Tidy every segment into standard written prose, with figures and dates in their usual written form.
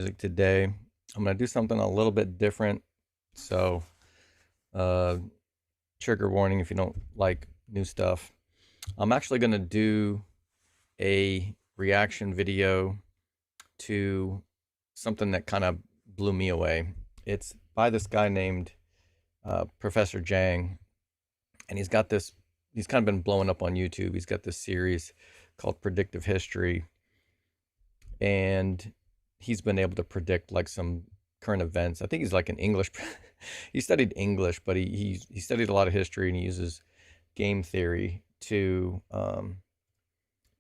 Music today. I'm going to do something a little bit different. So, uh, trigger warning if you don't like new stuff. I'm actually going to do a reaction video to something that kind of blew me away. It's by this guy named Professor Jang, and he's kind of been blowing up on YouTube. He's got this series called Predictive History, and he's been able to predict like some current events. I think he's like an English. He studied English, but he studied a lot of history, and he uses game theory to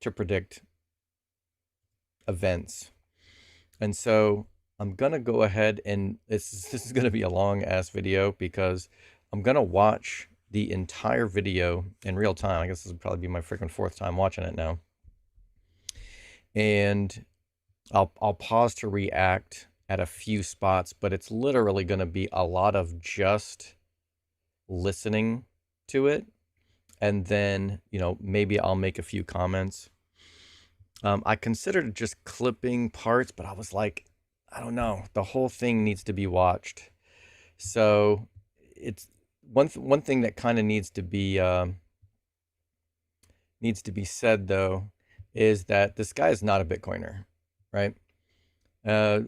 predict events. And so I'm gonna go ahead and this is gonna be a long ass video because I'm gonna watch the entire video in real time. I guess this will probably be my freaking fourth time watching it now. And I'll pause to react at a few spots, but it's literally going to be a lot of just listening to it, and then maybe I'll make a few comments. I considered just clipping parts, but I was like, I don't know, the whole thing needs to be watched. So it's one thing that kind of needs to be said though, is that this guy is not a Bitcoiner, right?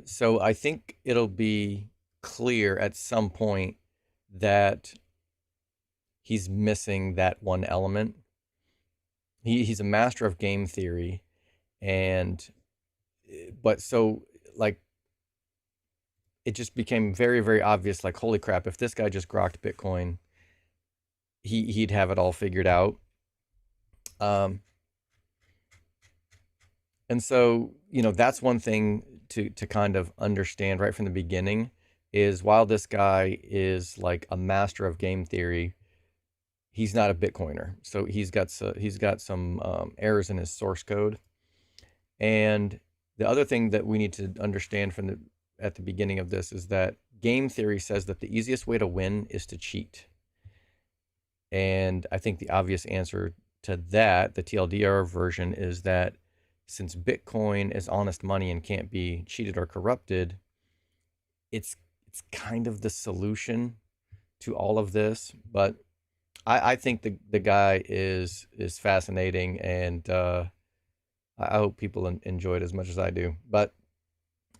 So I think it'll be clear at some point that he's missing that one element. He's a master of game theory, but so like it just became very, very obvious, like, holy crap, if this guy just grokked Bitcoin, he'd have it all figured out. And so, that's one thing to kind of understand right from the beginning is while this guy is like a master of game theory, he's not a Bitcoiner. So he's got some errors in his source code. And the other thing that we need to understand at the beginning of this is that game theory says that the easiest way to win is to cheat. And I think the obvious answer to that, the TLDR version, is that since Bitcoin is honest money and can't be cheated or corrupted, it's kind of the solution to all of this. But I think the guy is fascinating, and I hope people enjoy it as much as I do. But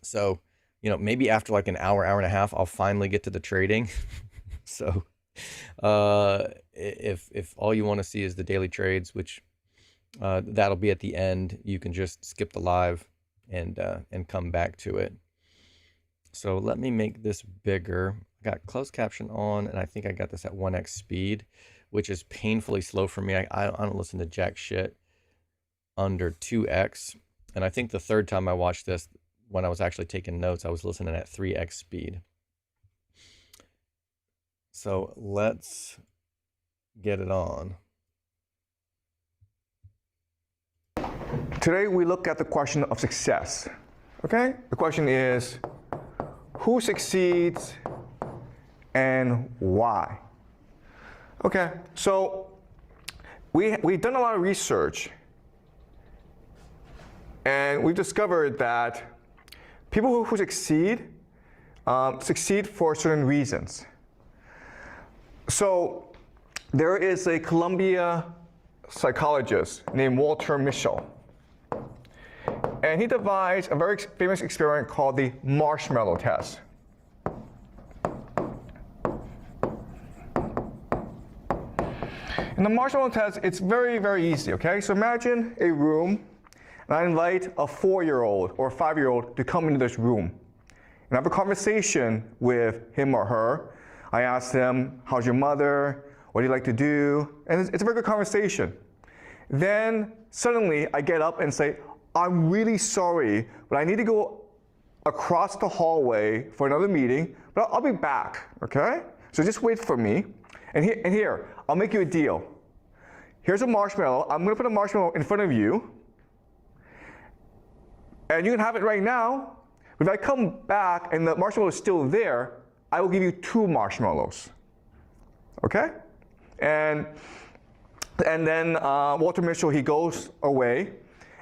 so, maybe after like an hour and a half, I'll finally get to the trading. So if all you want to see is the daily trades, which that'll be at the end, you can just skip the live and come back to it. So let me make this bigger. I got closed caption on, and I think I got this at 1x speed, which is painfully slow for me. I don't listen to jack shit under 2x. And I think the third time I watched this, when I was actually taking notes, I was listening at 3x speed. So let's get it on. Today we look at the question of success. Okay? The question is, who succeeds and why? Okay, so we've done a lot of research, and we've discovered that people who succeed for certain reasons. So there is a Columbia psychologist named Walter Mischel, and he devised a very famous experiment called the marshmallow test. In the marshmallow test, it's very, very easy, okay? So imagine a room, and I invite a 4-year-old or a 5-year-old to come into this room and have a conversation with him or her. I ask them, how's your mother? What do you like to do? And it's a very good conversation. Then suddenly I get up and say, I'm really sorry, but I need to go across the hallway for another meeting, but I'll be back, okay? So just wait for me. And here, I'll make you a deal. Here's a marshmallow. I'm gonna put a marshmallow in front of you, and you can have it right now. But if I come back and the marshmallow is still there, I will give you 2 marshmallows, okay? And then Walter Mischel, he goes away,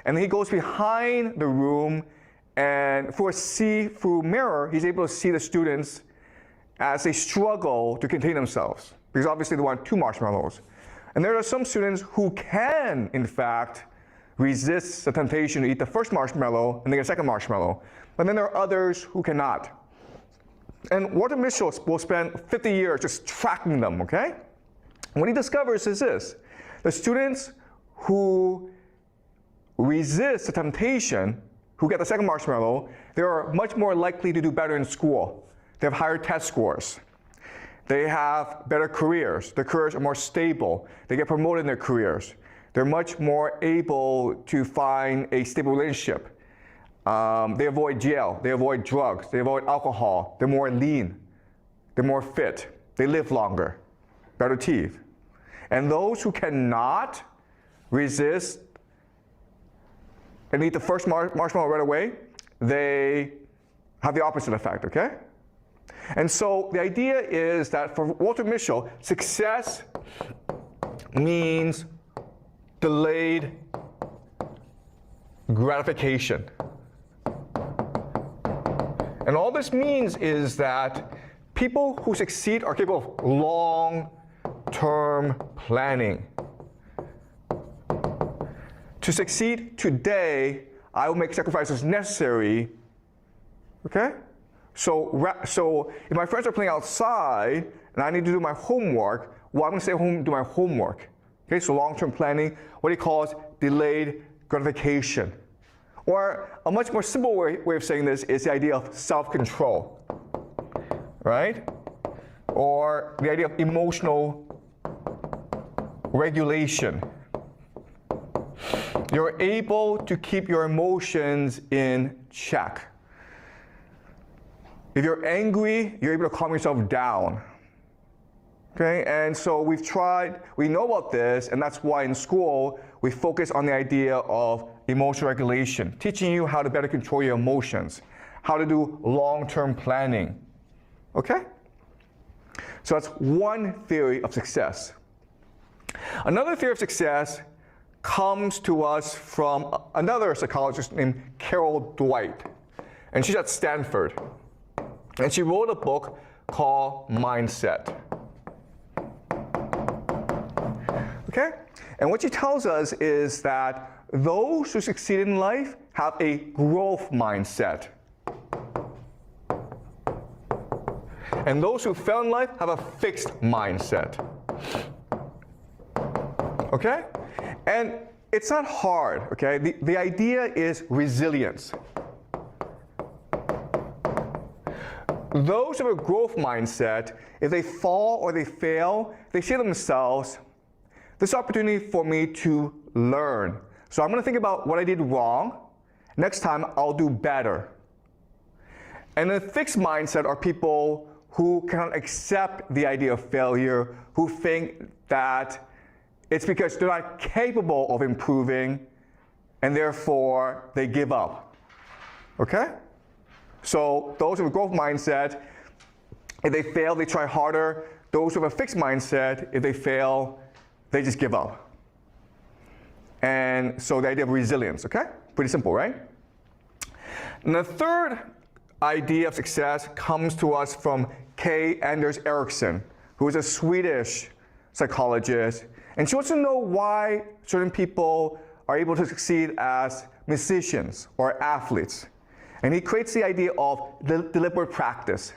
and he goes behind the room, And through a see-through mirror, he's able to see the students as they struggle to contain themselves, because obviously they want 2 marshmallows. And there are some students who can, in fact, resist the temptation to eat the first marshmallow and then get a second marshmallow. But then there are others who cannot. And Walter Mischel will spend 50 years just tracking them, okay? And what he discovers is this: the students who resist the temptation, who get the second marshmallow, they are much more likely to do better in school. They have higher test scores. They have better careers. Their careers are more stable. They get promoted in their careers. They're much more able to find a stable relationship. They avoid jail. They avoid drugs. They avoid alcohol. They're more lean. They're more fit. They live longer. Better teeth. And those who cannot resist and eat the first marshmallow right away, they have the opposite effect, okay? And so the idea is that for Walter Mischel, success means delayed gratification. And all this means is that people who succeed are capable of long-term planning. To succeed today, I will make sacrifices necessary, okay? So if my friends are playing outside and I need to do my homework, well, I'm going to stay home and do my homework. Okay, so long-term planning, what he calls delayed gratification. Or a much more simple way of saying this is the idea of self-control, right? Or the idea of emotional regulation. You're able to keep your emotions in check. If you're angry, you're able to calm yourself down. Okay, and so we know about this, and that's why in school we focus on the idea of emotional regulation, teaching you how to better control your emotions, how to do long-term planning. Okay? So that's one theory of success. Another theory of success comes to us from another psychologist named Carol Dweck, and she's at Stanford. And she wrote a book called Mindset. Okay? And what she tells us is that those who succeed in life have a growth mindset. And those who fail in life have a fixed mindset. Okay? And it's not hard, okay? The idea is resilience. Those who have a growth mindset, if they fall or they fail, they say to themselves, this is an opportunity for me to learn. So I'm going to think about what I did wrong. Next time, I'll do better. And a fixed mindset are people who cannot accept the idea of failure, who think that it's because they're not capable of improving, and therefore they give up. Okay? So those with a growth mindset, if they fail, they try harder. Those with a fixed mindset, if they fail, they just give up. And so the idea of resilience, okay? Pretty simple, right? And the third idea of success comes to us from K. Anders Ericsson, who is a Swedish psychologist. And she wants to know why certain people are able to succeed as musicians or athletes. And he creates the idea of deliberate practice.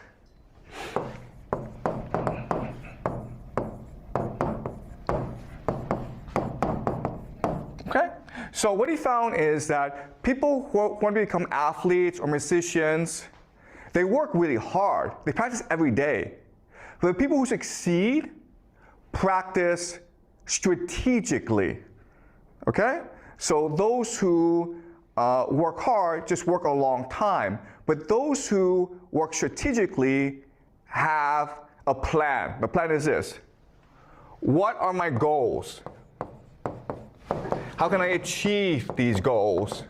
Okay? So what he found is that people who want to become athletes or musicians, they work really hard. They practice every day. But the people who succeed practice strategically. Okay? So those who work hard just work a long time. But those who work strategically have a plan. The plan is this: what are my goals? How can I achieve these goals?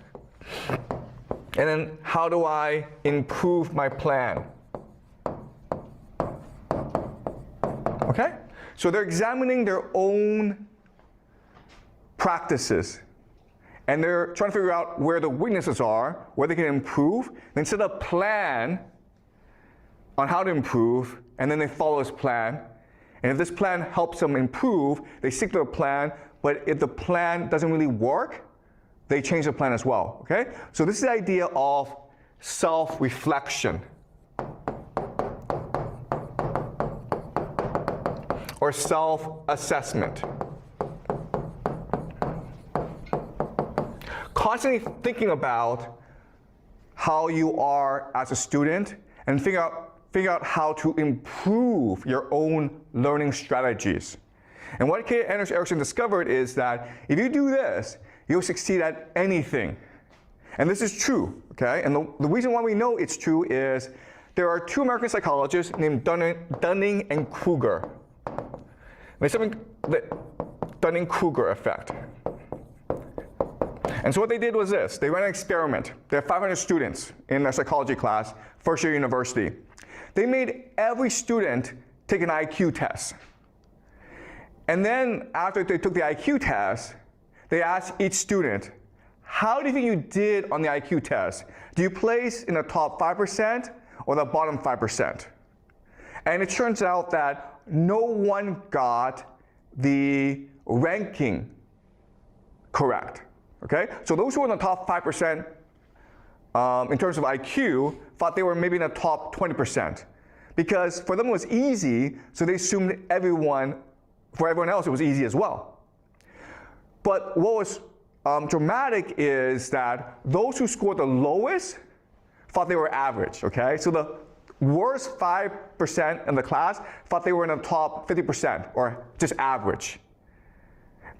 And then how do I improve my plan? Okay? So they're examining their own practices. and they're trying to figure out where the weaknesses are, where they can improve. They set a plan on how to improve, and then they follow this plan. And if this plan helps them improve, they stick to the plan, but if the plan doesn't really work, they change the plan as well, okay? So this is the idea of self-reflection, or self-assessment. Constantly thinking about how you are as a student and figure out how to improve your own learning strategies. And what K. Anders Ericsson discovered is that if you do this, you'll succeed at anything. And this is true, okay? And the reason why we know it's true is there are two American psychologists named Dunning and Kruger. There's something, the Dunning-Kruger effect. And so what they did was this. They ran an experiment. They had 500 students in their psychology class, first year university. They made every student take an IQ test. And then after they took the IQ test, they asked each student, how do you think you did on the IQ test? Do you place in the top 5% or the bottom 5%? And it turns out that no one got the ranking correct, okay? So those who were in the top 5% in terms of IQ thought they were maybe in the top 20%. Because for them it was easy, so they assumed for everyone else it was easy as well. But what was dramatic is that those who scored the lowest thought they were average, okay? So the worst 5% in the class thought they were in the top 50%, or just average.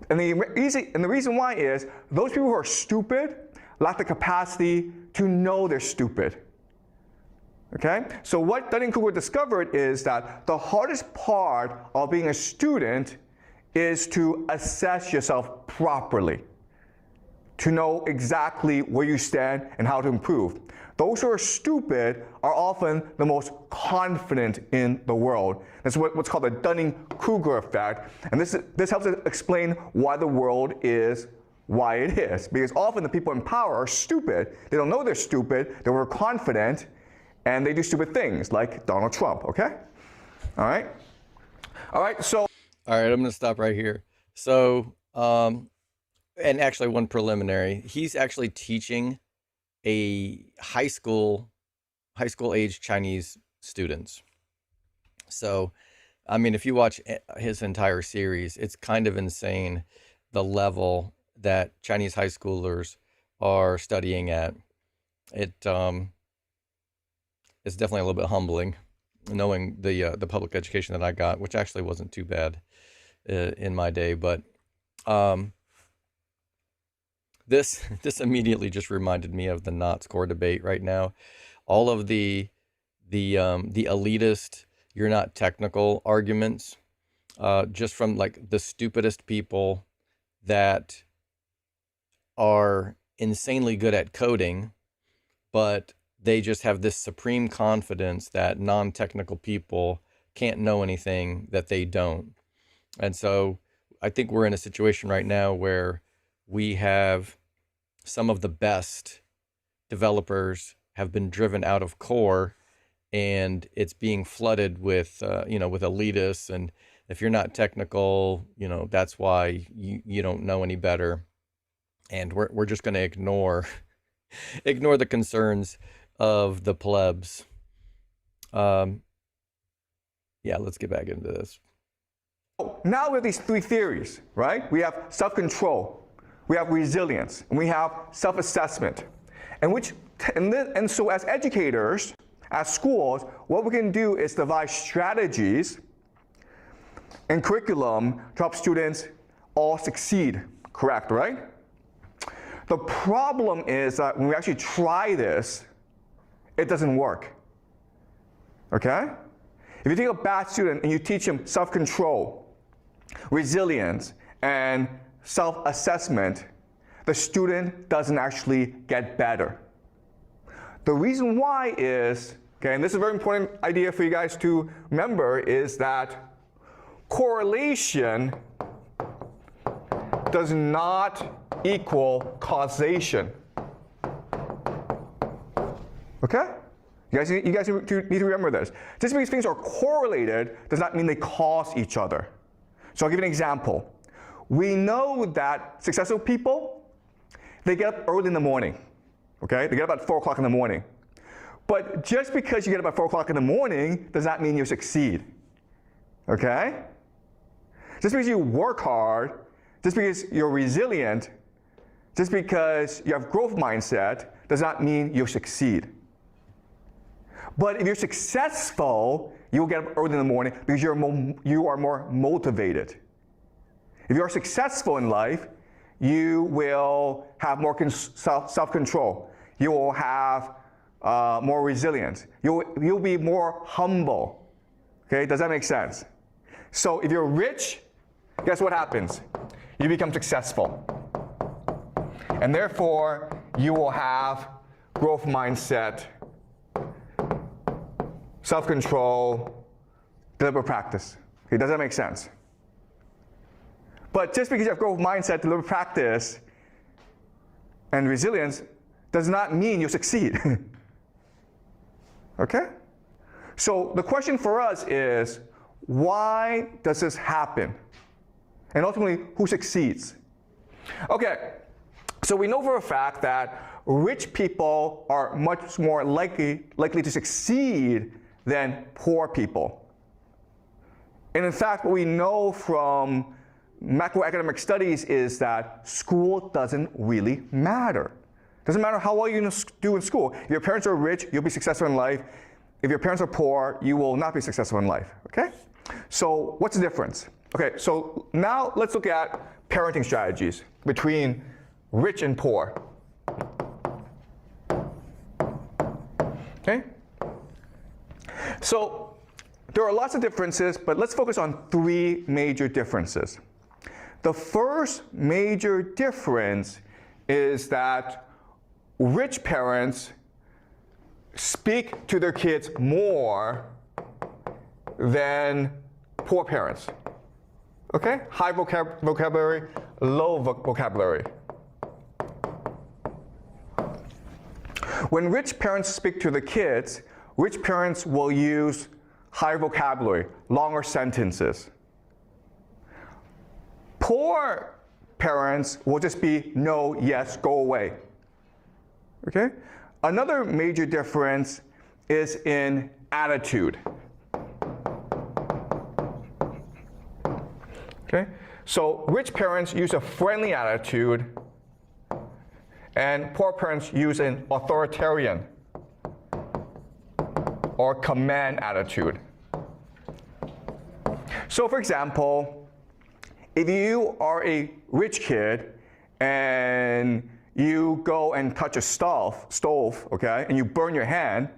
And the reason why is those people who are stupid lack the capacity to know they're stupid. Okay? So what Dunning-Kruger discovered is that the hardest part of being a student is to assess yourself properly, to know exactly where you stand and how to improve. Those who are stupid are often the most confident in the world. That's what's called the Dunning-Kruger effect. And this helps us explain why the world is why it is. Because often the people in power are stupid. They don't know they're stupid, they're overconfident, and they do stupid things like Donald Trump, okay? All right? All right, so. All right, I'm going to stop right here. So, and actually one preliminary, he's actually teaching a high school age Chinese students. So, I mean, if you watch his entire series, it's kind of insane the level that Chinese high schoolers are studying at. It's definitely a little bit humbling, knowing the public education that I got, which actually wasn't too bad in my day, but this immediately just reminded me of the not score debate right now. All of the elitist, you're not technical arguments, just from like the stupidest people that are insanely good at coding, but they just have this supreme confidence that non-technical people can't know anything that they don't. And so I think we're in a situation right now where we have some of the best developers have been driven out of core, and it's being flooded with, with elitists. And if you're not technical, that's why you don't know any better. And we're just going to ignore the concerns of the plebs. Yeah, let's get back into this. Now we have these three theories, right? We have self-control, we have resilience, and we have self-assessment. And so as educators, as schools, what we can do is devise strategies and curriculum to help students all succeed, correct, right? The problem is that when we actually try this, it doesn't work, okay? If you take a bad student and you teach him self-control, resilience, and self-assessment, the student doesn't actually get better. The reason why is, okay, and this is a very important idea for you guys to remember, is that correlation does not equal causation. Okay? You guys need to remember this. Just because things are correlated does not mean they cause each other. So I'll give you an example. We know that successful people, they get up early in the morning. Okay? They get up at 4 o'clock in the morning. But just because you get up at 4 o'clock in the morning does not mean you succeed. Okay? Just because you work hard, just because you're resilient, just because you have growth mindset does not mean you'll succeed. But if you're successful, you'll get up early in the morning because you are more motivated. If you're successful in life, you will have more self-control. You will have more resilience. You'll be more humble. Okay, does that make sense? So if you're rich, guess what happens? You become successful. And therefore, you will have growth mindset, self-control, deliberate practice. Okay, does that make sense? But just because you have growth mindset, deliberate practice, and resilience does not mean you'll succeed. Okay? So the question for us is, why does this happen? And ultimately, who succeeds? Okay, so we know for a fact that rich people are much more likely to succeed than poor people. And in fact, what we know from macroeconomic studies is that school doesn't really matter. It doesn't matter how well you do in school. If your parents are rich, you'll be successful in life. If your parents are poor, you will not be successful in life, okay? So what's the difference? Okay, so now let's look at parenting strategies between rich and poor. Okay? So there are lots of differences, but let's focus on 3 major differences. The first major difference is that rich parents speak to their kids more than poor parents. Okay? High vocabulary, low vocabulary. When rich parents speak to the kids, rich parents will use high vocabulary, longer sentences. Poor parents will just be no, yes, go away. Okay? Another major difference is in attitude. Okay? So rich parents use a friendly attitude, and poor parents use an authoritarian or command attitude. So for example, if you are a rich kid and you go and touch a stove, okay, and you burn your hand,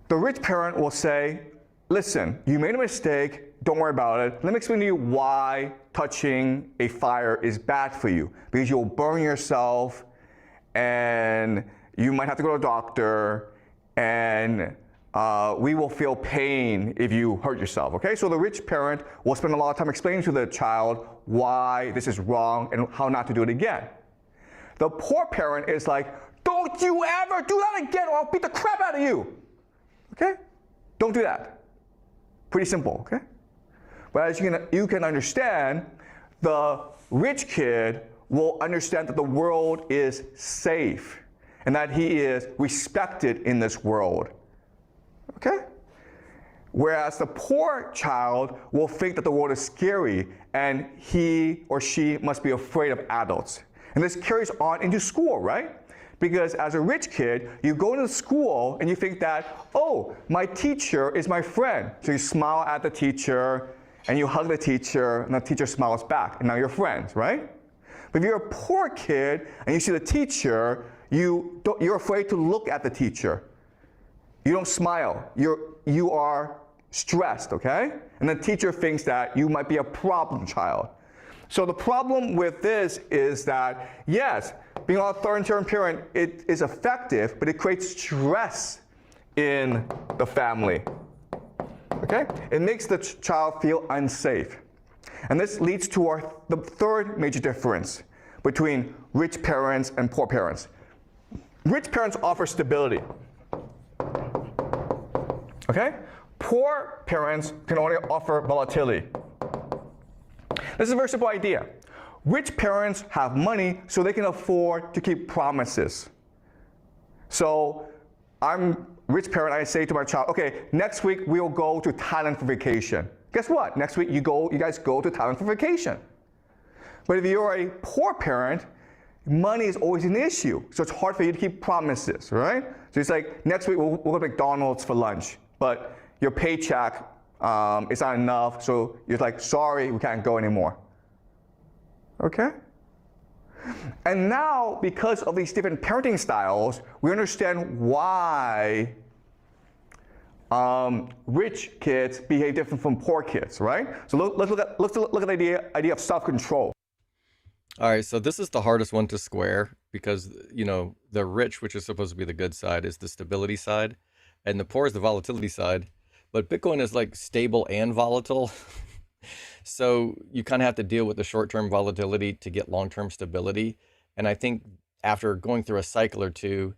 the rich parent will say, listen, you made a mistake, don't worry about it. Let me explain to you why touching a fire is bad for you. Because you'll burn yourself, and you might have to go to a doctor, and we will feel pain if you hurt yourself, okay? So the rich parent will spend a lot of time explaining to the child why this is wrong and how not to do it again. The poor parent is like, don't you ever do that again or I'll beat the crap out of you, okay? Don't do that. Pretty simple, okay? But as you can understand, the rich kid will understand that the world is safe and that he is respected in this world. Okay? Whereas the poor child will think that the world is scary and he or she must be afraid of adults. And this carries on into school, right? Because as a rich kid, you go into school and you think that, oh, my teacher is my friend. So you smile at the teacher and you hug the teacher and the teacher smiles back and now you're friends, right? But if you're a poor kid and you see the teacher, you're afraid to look at the teacher. You don't smile. You are stressed, okay? And the teacher thinks that you might be a problem child. So the problem with this is that, yes, being an authoritarian parent, it is effective, but it creates stress in the family. Okay? It makes the child feel unsafe. And this leads to the third major difference between rich parents and poor parents. Rich parents offer stability. Okay? Poor parents can only offer volatility. This is a very simple idea. Rich parents have money so they can afford to keep promises. So I'm a rich parent, I say to my child, okay, next week we'll go to Thailand for vacation. Guess what? Next week you guys go to Thailand for vacation. But if you're a poor parent, money is always an issue. So it's hard for you to keep promises, right? So it's like, next week we'll go to McDonald's for lunch, but your paycheck is not enough, so you're like, sorry, we can't go anymore. Okay? And now, because of these different parenting styles, we understand why rich kids behave different from poor kids, right? So let's look at the idea of self-control. All right, so this is the hardest one to square because, you know, the rich, which is supposed to be the good side, is the stability side, and the poor is the volatility side. But Bitcoin is like stable and volatile. So you kind of have to deal with the short-term volatility to get long-term stability. And I think after going through a cycle or two,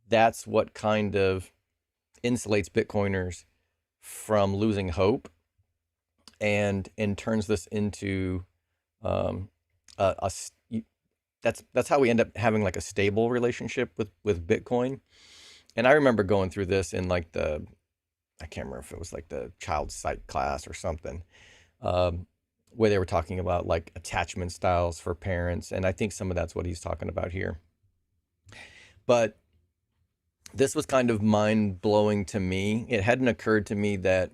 that's what kind of insulates Bitcoiners from losing hope and turns this into that's how we end up having like a stable relationship with Bitcoin. And I remember going through this in like I can't remember if it was like the child psych class or something, where they were talking about like attachment styles for parents. And I think some of that's what he's talking about here. But this was kind of mind blowing to me. It hadn't occurred to me that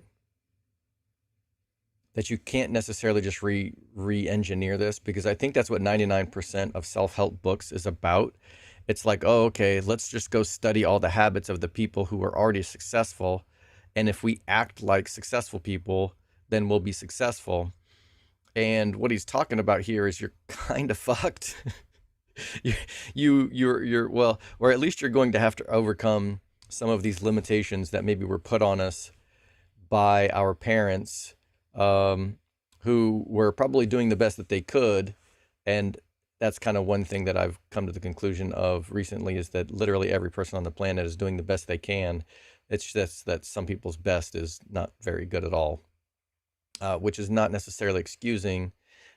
you can't necessarily just re-engineer this, because I think that's what 99% of self-help books is about. It's like, oh, okay, let's just go study all the habits of the people who are already successful. And if we act like successful people, then we'll be successful. And what he's talking about here is you're kind of fucked. you're well, or at least you're going to have to overcome some of these limitations that maybe were put on us by our parents, who were probably doing the best that they could. And that's kind of one thing that I've come to the conclusion of recently, is that literally every person on the planet is doing the best they can. It's just that some people's best is not very good at all, which is not necessarily excusing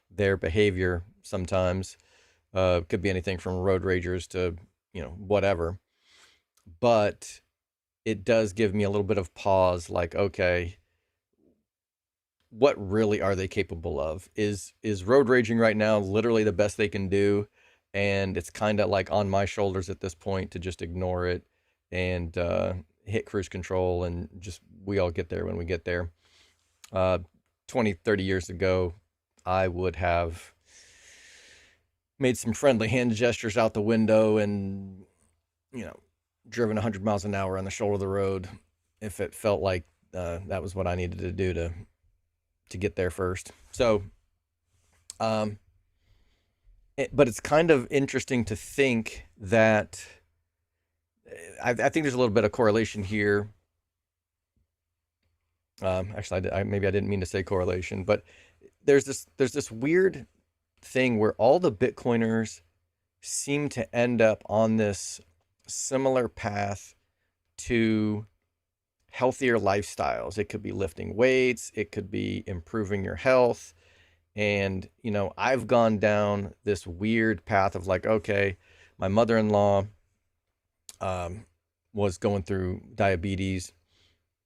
their behavior sometimes. Could be anything from road ragers to, whatever. But it does give me a little bit of pause, like, okay, what really are they capable of? Is road raging right now literally the best they can do? And it's kind of like on my shoulders at this point to just ignore it and hit cruise control, and just we all get there when we get there. 20, 30 years ago, I would have made some friendly hand gestures out the window and, driven 100 miles an hour on the shoulder of the road if it felt like that was what I needed to do to get there first. So, but it's kind of interesting to think that I think there's a little bit of correlation here. Actually, maybe I didn't mean to say correlation, but there's this weird thing where all the Bitcoiners seem to end up on this similar path to healthier lifestyles. It could be lifting weights, it could be improving your health. And, I've gone down this weird path of like, okay, my mother-in-law was going through diabetes.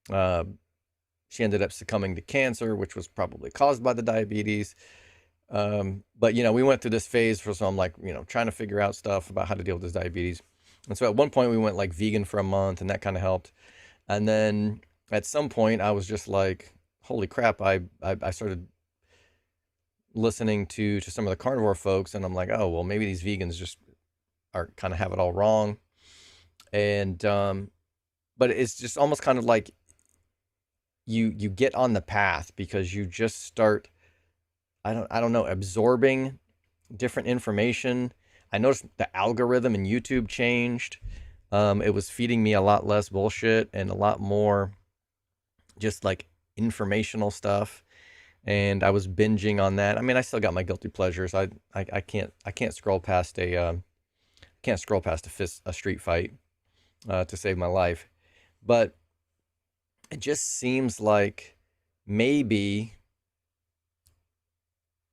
She ended up succumbing to cancer, which was probably caused by the diabetes. But, we went through this phase so I'm like, trying to figure out stuff about how to deal with this diabetes. And so at one point we went like vegan for a month, and that kind of helped. And then at some point I was just like, holy crap, I started listening to some of the carnivore folks, and I'm like, oh, well, maybe these vegans just are kind of have it all wrong. And, but it's just almost kind of like you get on the path because you just start, I don't know, absorbing different information. I noticed the algorithm in YouTube changed. It was feeding me a lot less bullshit and a lot more just like informational stuff. and I was binging on that. I mean, I still got my guilty pleasures. I can't scroll past a street fight to save my life, but it just seems like maybe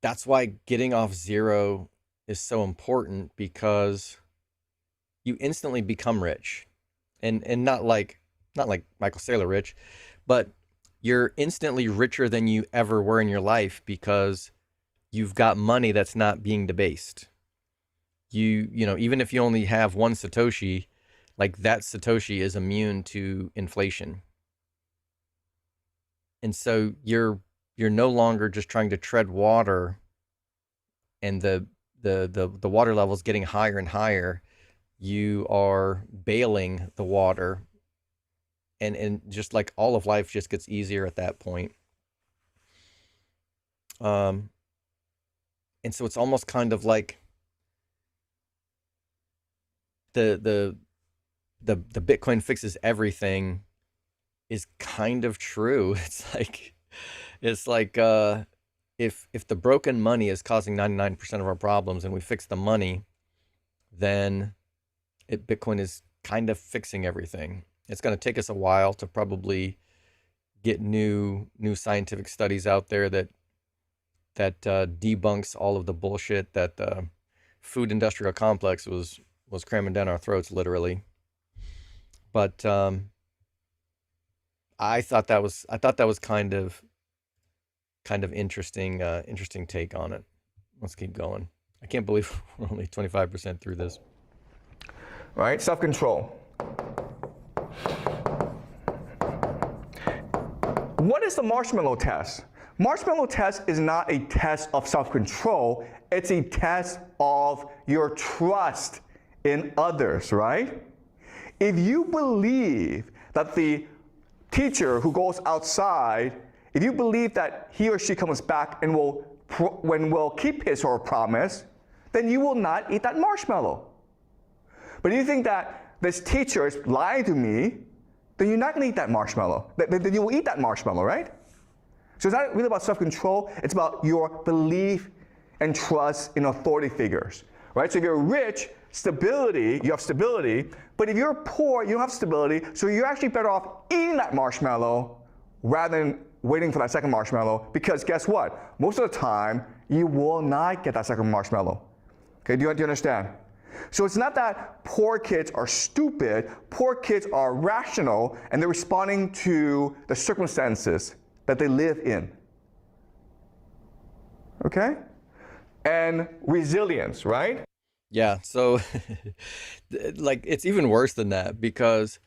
that's why getting off zero is so important, because you instantly become rich, and not like Michael Saylor rich, but you're instantly richer than you ever were in your life because you've got money that's not being debased. You know, even if you only have one Satoshi, like that Satoshi is immune to inflation. And so you're no longer just trying to tread water, and the water level is getting higher and higher. You are bailing the water, and just like all of life just gets easier at that point. Um, and so it's almost kind of like the the the Bitcoin fixes everything is kind of true. It's like if the broken money is causing 99% of our problems and we fix the money, then Bitcoin is kind of fixing everything. It's going to take us a while to probably get new scientific studies out there that debunks all of the bullshit that the food industrial complex was cramming down our throats, literally. But I thought that was kind of interesting, interesting take on it. Let's keep going. I can't believe we're only 25% through this. Right? Self-control. What is the marshmallow test? Marshmallow test is not a test of self-control. It's a test of your trust in others, right? If you believe that the teacher who goes outside, if you believe that he or she comes back and will keep his or her promise, then you will not eat that marshmallow. But if you think that this teacher is lying to me, then you're not going to eat that marshmallow. Then you will eat that marshmallow, right? So it's not really about self-control. It's about your belief and trust in authority figures, right? So if you're rich, stability, you have stability. But if you're poor, you don't have stability. So you're actually better off eating that marshmallow rather than waiting for that second marshmallow. Because guess what? Most of the time, you will not get that second marshmallow. Okay, do you understand? So it's not that poor kids are stupid. Poor kids are rational, and they're responding to the circumstances that they live in. Okay? And resilience, right? Yeah, so like it's even worse than that, because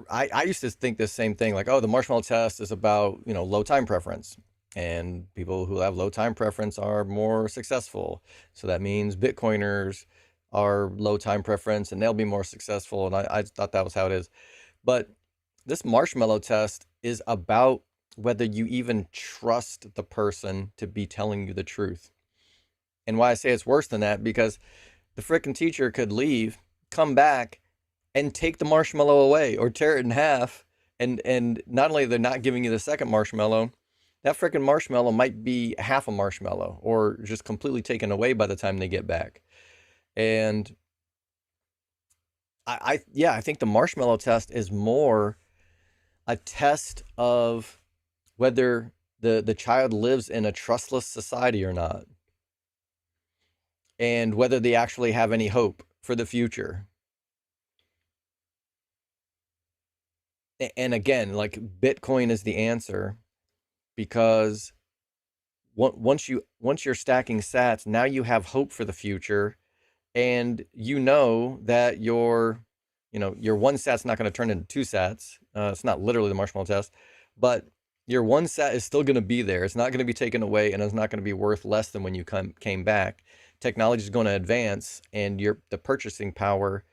I used to think the same thing, like, oh, the marshmallow test is about, you know, low time preference, and people who have low time preference are more successful. So that means Bitcoiners are low time preference and they'll be more successful. And I thought that was how it is. But this marshmallow test is about whether you even trust the person to be telling you the truth. And why I say it's worse than that, because the frickin' teacher could leave, come back, and take the marshmallow away or tear it in half. And not only they're not giving you the second marshmallow, that frickin' marshmallow might be half a marshmallow or just completely taken away by the time they get back. And yeah, I think the marshmallow test is more a test of whether the child lives in a trustless society or not, and whether they actually have any hope for the future. And again, like, Bitcoin is the answer, because once you're stacking sats, now you have hope for the future, and you know that your one sat's not going to turn into two sats. It's not literally the marshmallow test, but your one sat is still going to be there. It's not going to be taken away, and it's not going to be worth less than when you came back. Technology is going to advance, and the purchasing power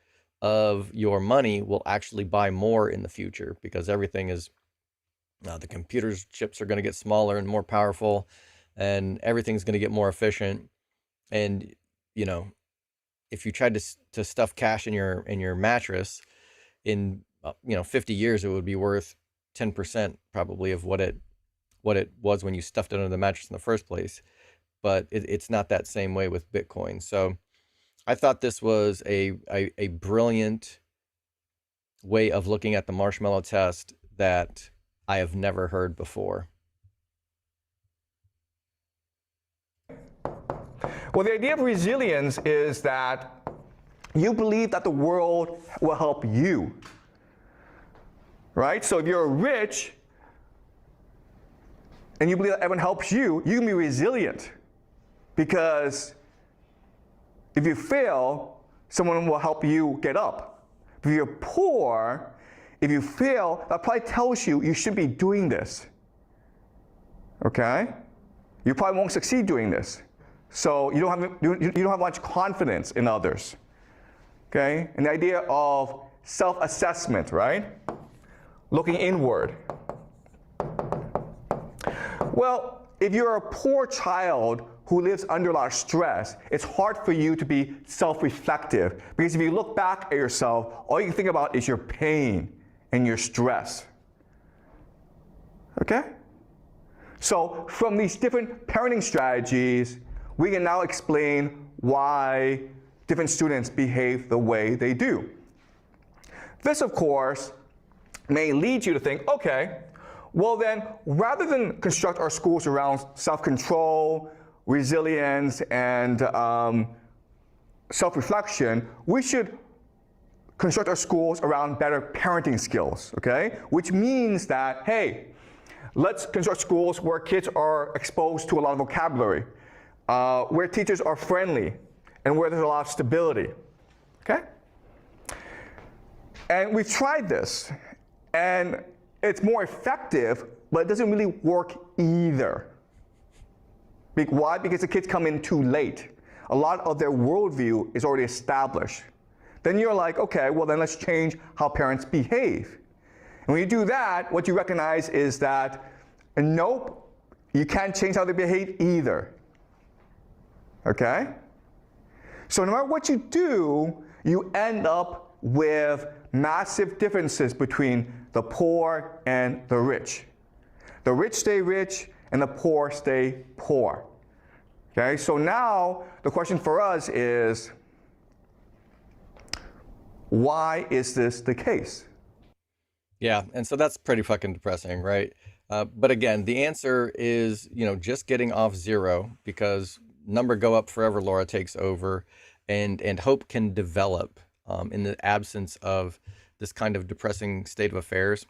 of your money will actually buy more in the future, because everything is the computer's chips are going to get smaller and more powerful, and everything's going to get more efficient. And you know, if you tried to stuff cash in your mattress, in 50 years, it would be worth 10% probably of what it what it was when you stuffed it under the mattress in the first place. But it's not that same way with Bitcoin. So I thought this was a brilliant way of looking at the marshmallow test that I have never heard before. Well, the idea of resilience is that you believe that the world will help you, right? So if you're rich and you believe that everyone helps you, you can be resilient, because if you fail, someone will help you get up. If you're poor, if you fail, that probably tells you you should be doing this, okay? You probably won't succeed doing this. So you don't have much confidence in others, okay? And the idea of self-assessment, right? Looking inward. Well, if you're a poor child who lives under a lot of stress, it's hard for you to be self-reflective, because if you look back at yourself, all you can think about is your pain and your stress, okay? So from these different parenting strategies, we can now explain why different students behave the way they do. This, of course, may lead you to think, okay, well then, rather than construct our schools around self-control, resilience, and self-reflection, we should construct our schools around better parenting skills, okay? Which means that, hey, let's construct schools where kids are exposed to a lot of vocabulary, where teachers are friendly, and where there's a lot of stability, okay? And we've tried this, and it's more effective, but it doesn't really work either. Why? Because the kids come in too late. A lot of their worldview is already established. Then you're like, okay, well then let's change how parents behave. And when you do that, what you recognize is that, nope, you can't change how they behave either. Okay? So no matter what you do, you end up with massive differences between the poor and the rich. The rich stay rich, and the poor stay poor. Okay, so now the question for us is, why is this the case? Yeah, and so that's pretty fucking depressing, right? But again, the answer is, just getting off zero, because number go up forever, Laura takes over, and hope can develop in the absence of this kind of depressing state of affairs.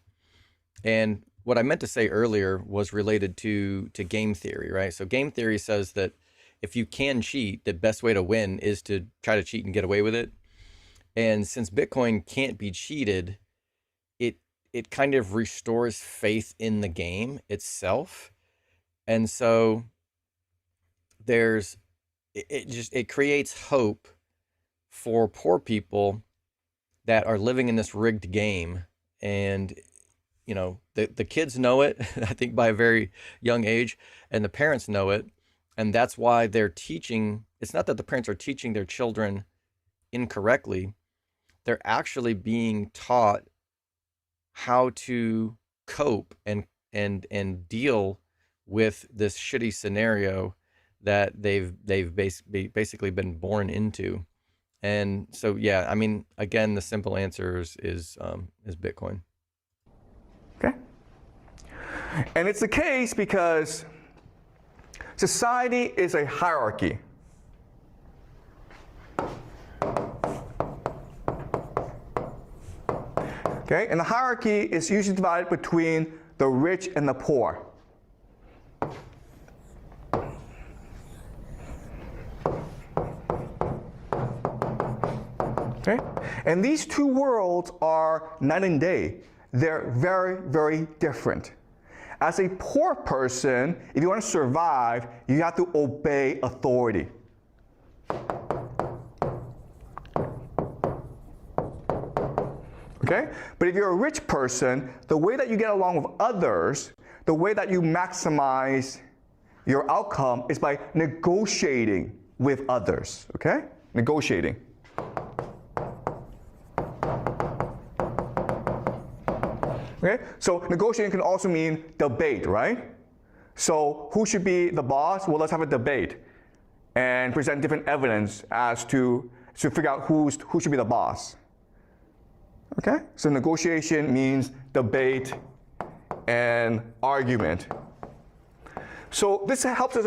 And what I meant to say earlier was related to game theory, right? So game theory says that if you can cheat, the best way to win is to try to cheat and get away with it. And since Bitcoin can't be cheated, it kind of restores faith in the game itself. And so it creates hope for poor people that are living in this rigged game. And the kids know it, I think, by a very young age, and the parents know it. And that's why they're teaching. It's not that the parents are teaching their children incorrectly. They're actually being taught how to cope and deal with this shitty scenario that they've basically been born into. And so, yeah, I mean, again, the simple answer is Bitcoin. Okay. And it's the case because society is a hierarchy. Okay, and the hierarchy is usually divided between the rich and the poor. Okay? And these two worlds are night and day. They're very, very different. As a poor person, if you want to survive, you have to obey authority. Okay? But if you're a rich person, the way that you get along with others, the way that you maximize your outcome is by negotiating with others. Okay? Negotiating. Okay? So negotiating can also mean debate, right? So who should be the boss? Well, let's have a debate and present different evidence as to figure out who should be the boss. Okay? So negotiation means debate and argument. So this helps us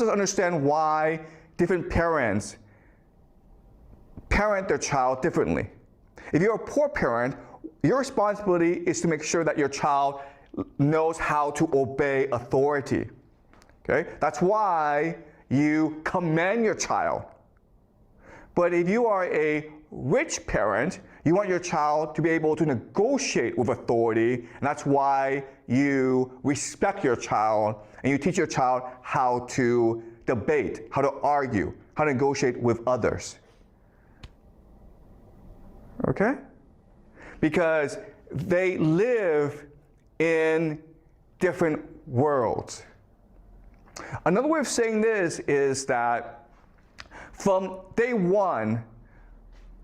understand why different parents parent their child differently. If you're a poor parent, your responsibility is to make sure that your child knows how to obey authority. Okay? That's why you command your child. But if you are a rich parent, you want your child to be able to negotiate with authority, and that's why you respect your child and you teach your child how to debate, how to argue, how to negotiate with others. Okay? Because they live in different worlds. Another way of saying this is that from day one,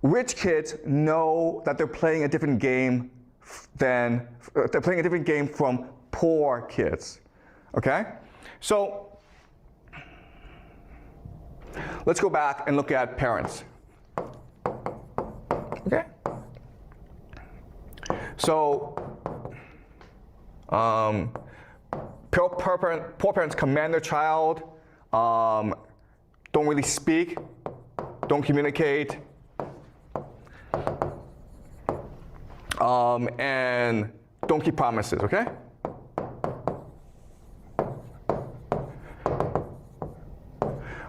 rich kids know that they're playing a different game from poor kids. Okay? So let's go back and look at parents. Okay? So poor parents command their child, don't really speak, don't communicate, and don't keep promises, okay?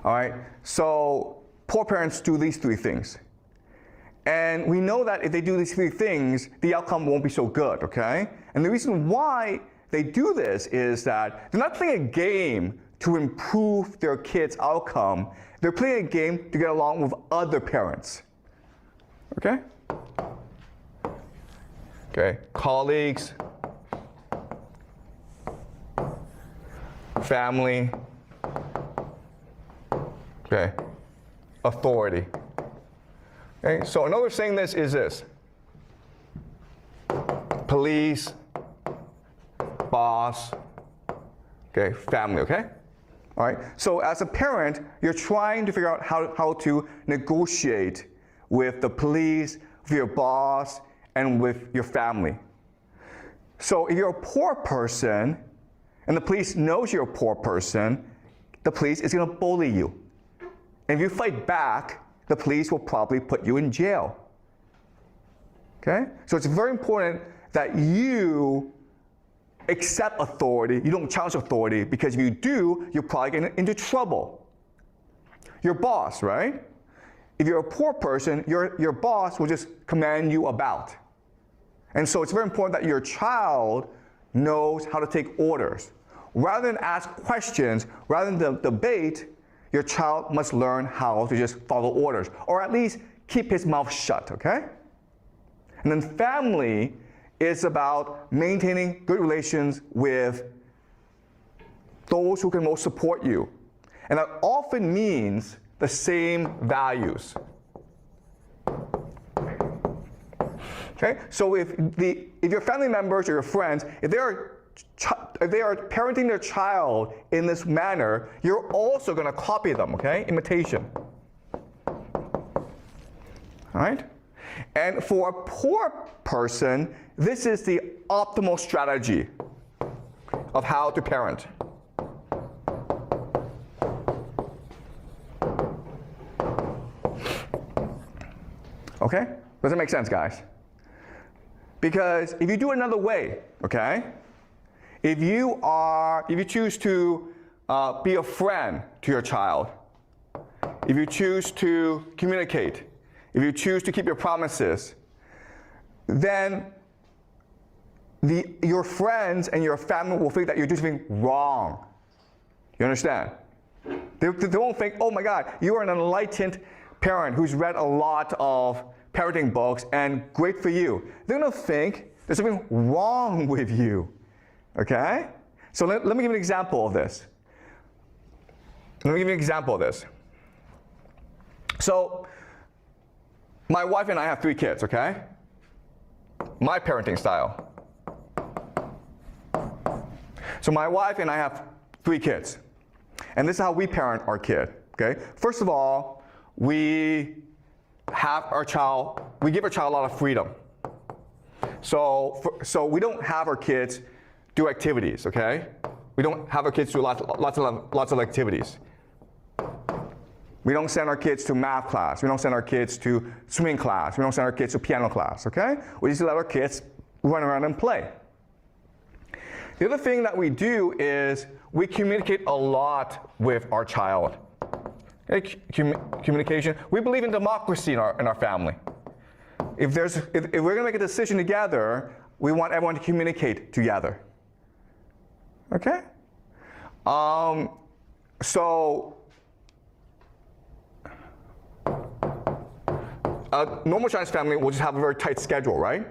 All right, so poor parents do these three things. And we know that if they do these three things, the outcome won't be so good, okay? And the reason why they do this is that they're not playing a game to improve their kid's outcome. They're playing a game to get along with other parents, okay? Okay, colleagues, family, okay, authority. Okay, so another way of saying this is this: police, boss, okay, family, okay? All right, so as a parent, you're trying to figure out how to negotiate with the police, with your boss, and with your family. So if you're a poor person, and the police knows you're a poor person, the police is gonna bully you. And if you fight back, the police will probably put you in jail. Okay? So it's very important that you accept authority, you don't challenge authority, because if you do, you're probably get into trouble. Your boss, right? If you're a poor person, your boss will just command you about. And so it's very important that your child knows how to take orders. Rather than ask questions, rather than debate, your child must learn how to just follow orders, or at least keep his mouth shut, okay? And then family is about maintaining good relations with those who can most support you. And that often means the same values. Okay? So if your family members or your friends, if they are parenting their child in this manner, you're also going to copy them, okay? Imitation. All right? And for a poor person, this is the optimal strategy of how to parent. Okay? Does it make sense, guys? Because if you do it another way, okay? If you choose to be a friend to your child, if you choose to communicate, if you choose to keep your promises, then your friends and your family will think that you're doing something wrong. You understand? They won't think, oh my God, you are an enlightened parent who's read a lot of parenting books and great for you. They're going to think there's something wrong with you. Okay? So let me give you an example of this. So my wife and I have 3 kids, okay? My parenting style. So my wife and I have 3 kids. And this is how we parent our kid, okay? First of all, we give our child a lot of freedom. So we don't have our kids do activities, okay? We don't have our kids do lots of activities. We don't send our kids to math class. We don't send our kids to swimming class. We don't send our kids to piano class, okay? We just let our kids run around and play. The other thing that we do is we communicate a lot with our child. Communication. We believe in democracy in our family. If we're going to make a decision together, we want everyone to communicate together. Okay? So a normal Chinese family will just have a very tight schedule, right?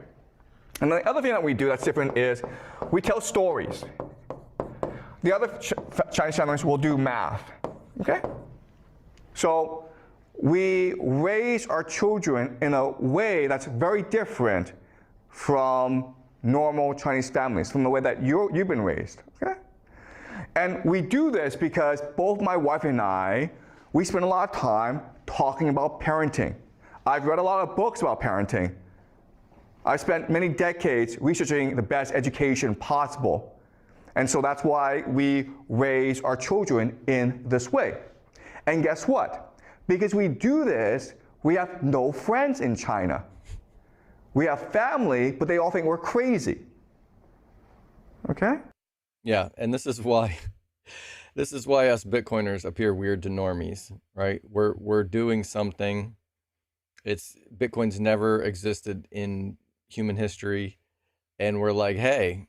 And the other thing that we do that's different is we tell stories. The other Chinese families will do math, okay? So we raise our children in a way that's very different from normal Chinese families, from the way that you've been raised, okay? And we do this because both my wife and I, we spend a lot of time talking about parenting. I've read a lot of books about parenting. I've spent many decades researching the best education possible. And so that's why we raise our children in this way. And guess what? Because we do this, we have no friends in China. We have family, but they all think we're crazy. Okay? Yeah, and this is why us Bitcoiners appear weird to normies, right? We're doing something. Bitcoin's never existed in human history, and we're like, hey,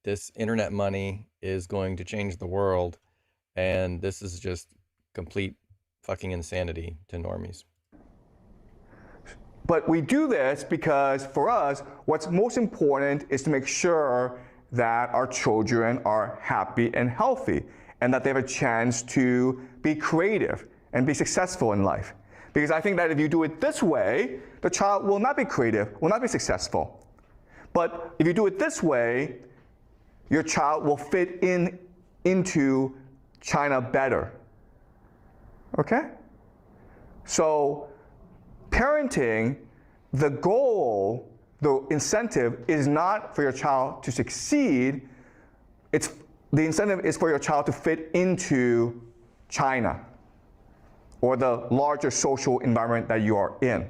this internet money is going to change the world, and this is just complete fucking insanity to normies. But we do this because for us, what's most important is to make sure that our children are happy and healthy, and that they have a chance to be creative and be successful in life. Because I think that if you do it this way, the child will not be creative, will not be successful. But if you do it this way, your child will fit into China better. Okay? So parenting, the goal, the incentive is not for your child to succeed. The incentive is for your child to fit into China or the larger social environment that you are in.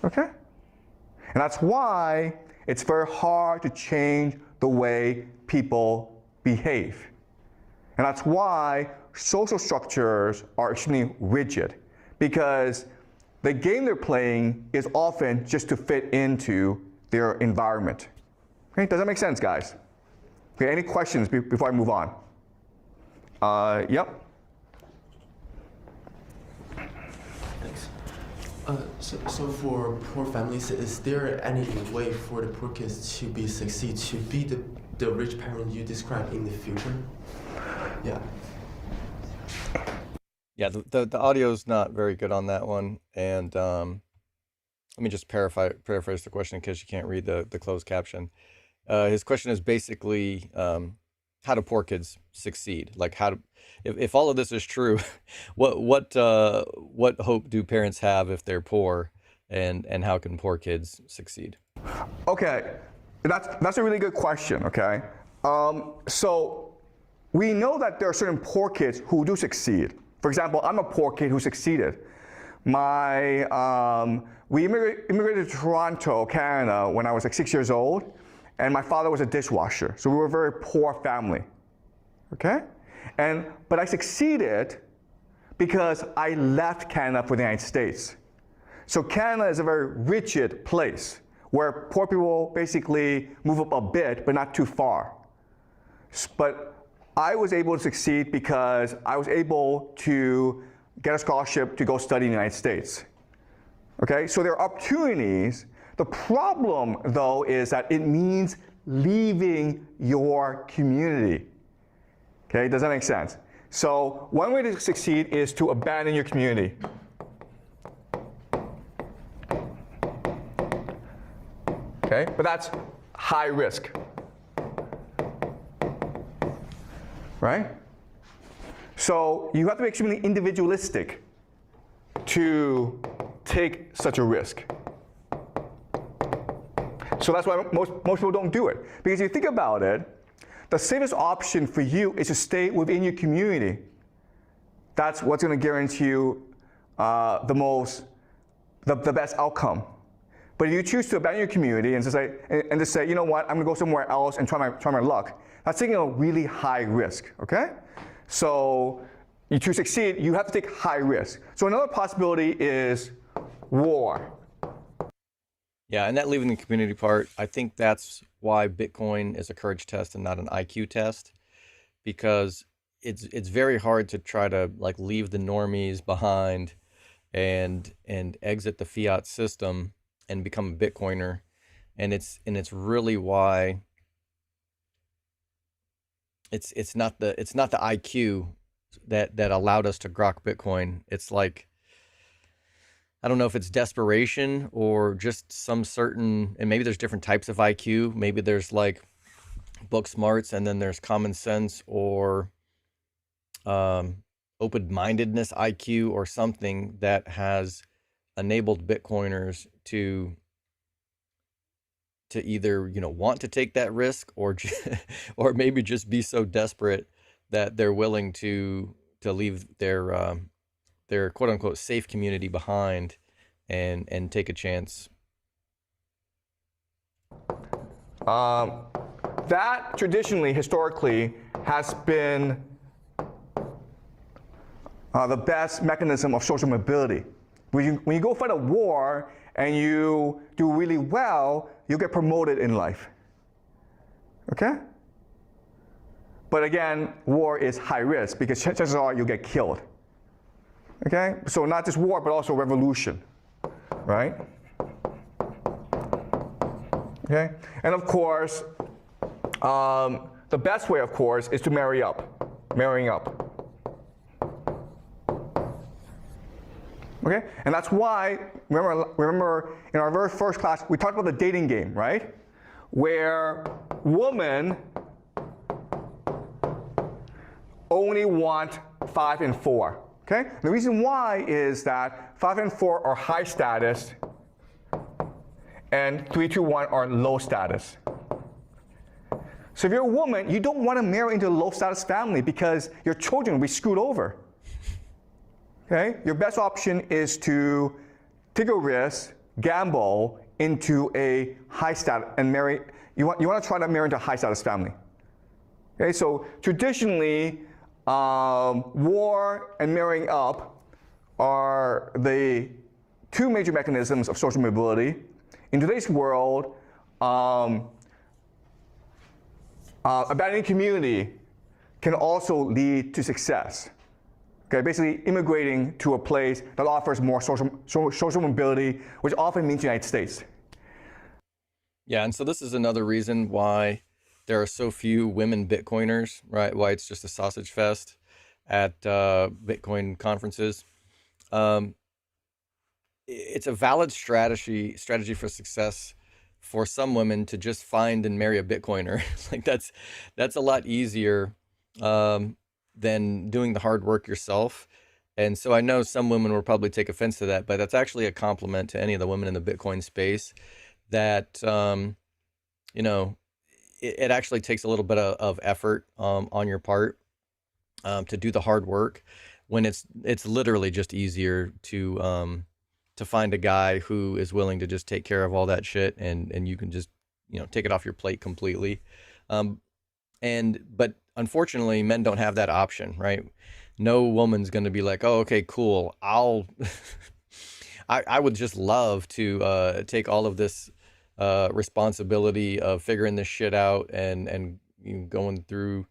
Okay? And that's why it's very hard to change the way people behave. And that's why social structures are extremely rigid, because the game they're playing is often just to fit into their environment. Okay? Does that make sense, guys? Okay, any questions before I move on? Yep. Thanks. So for poor families, is there any way for the poor kids to succeed, to be the rich parent you described in the future? Yeah. Yeah, the audio's not very good on that one, and let me just paraphrase the question in case you can't read the closed caption. His question is basically, how do poor kids succeed? Like, if all of this is true, what hope do parents have if they're poor, and how can poor kids succeed? Okay, that's a really good question. Okay, so we know that there are certain poor kids who do succeed. For example, I'm a poor kid who succeeded. We immigrated to Toronto, Canada, when I was like 6 years old, and my father was a dishwasher, so we were a very poor family. Okay, but I succeeded because I left Canada for the United States. So Canada is a very rigid place where poor people basically move up a bit, but not too far. But I was able to succeed because I was able to get a scholarship to go study in the United States. Okay, so there are opportunities. The problem, though, is that it means leaving your community. Okay, does that make sense? So one way to succeed is to abandon your community. Okay, but that's high risk. right? So you have to be extremely individualistic to take such a risk. So that's why most people don't do it. Because if you think about it, the safest option for you is to stay within your community. That's what's going to guarantee you the best outcome. But if you choose to abandon your community and just say, you know what, I'm going to go somewhere else and try my luck, that's taking a really high risk, okay? So to succeed, you have to take high risk. So another possibility is war. Yeah, and that leaving the community part, I think that's why Bitcoin is a courage test and not an IQ test, because it's very hard to try to like leave the normies behind and exit the fiat system and become a Bitcoiner, and it's really why it's not the IQ that allowed us to grok Bitcoin. It's like, I don't know if it's desperation or just some certain, and maybe there's different types of IQ. Maybe there's like book smarts, and then there's common sense or open-mindedness IQ or something that has enabled Bitcoiners to either, you know, want to take that risk or or maybe just be so desperate that they're willing to leave their quote unquote safe community behind and take a chance. That traditionally, historically, has been the best mechanism of social mobility. When you go fight a war and you do really well, you'll get promoted in life. Okay? But again, war is high risk because chances are you'll get killed. Okay? So not just war, but also revolution. Right? Okay? And of course, the best way, of course, is to marrying up. Okay? And that's why, remember in our very first class, we talked about the dating game, right? Where women only want 5 and 4. Okay? The reason why is that 5 and 4 are high status, and 3, 2, 1 are low status. So if you're a woman, you don't want to marry into a low status family because your children will be screwed over. Okay? Your best option is to take a risk, gamble into a high status, and marry. You want to try to marry into a high status family. Okay? So traditionally, war and marrying up are the two major mechanisms of social mobility. In today's world, abandoning community can also lead to success. Okay, basically immigrating to a place that offers more social mobility, which often means the United States. Yeah, and so this is another reason why there are so few women Bitcoiners, right? Why it's just a sausage fest at Bitcoin conferences. It's a valid strategy for success for some women to just find and marry a Bitcoiner. Like that's a lot easier than doing the hard work yourself. And so I know some women will probably take offense to that, but that's actually a compliment to any of the women in the Bitcoin space that, you know, it actually takes a little bit of effort on your part to do the hard work when it's literally just easier to find a guy who is willing to just take care of all that shit and you can just, you know, take it off your plate completely. But unfortunately, men don't have that option, right? No woman's going to be like, oh, okay, cool. I would just love to take all of this responsibility of figuring this shit out and you know, going through,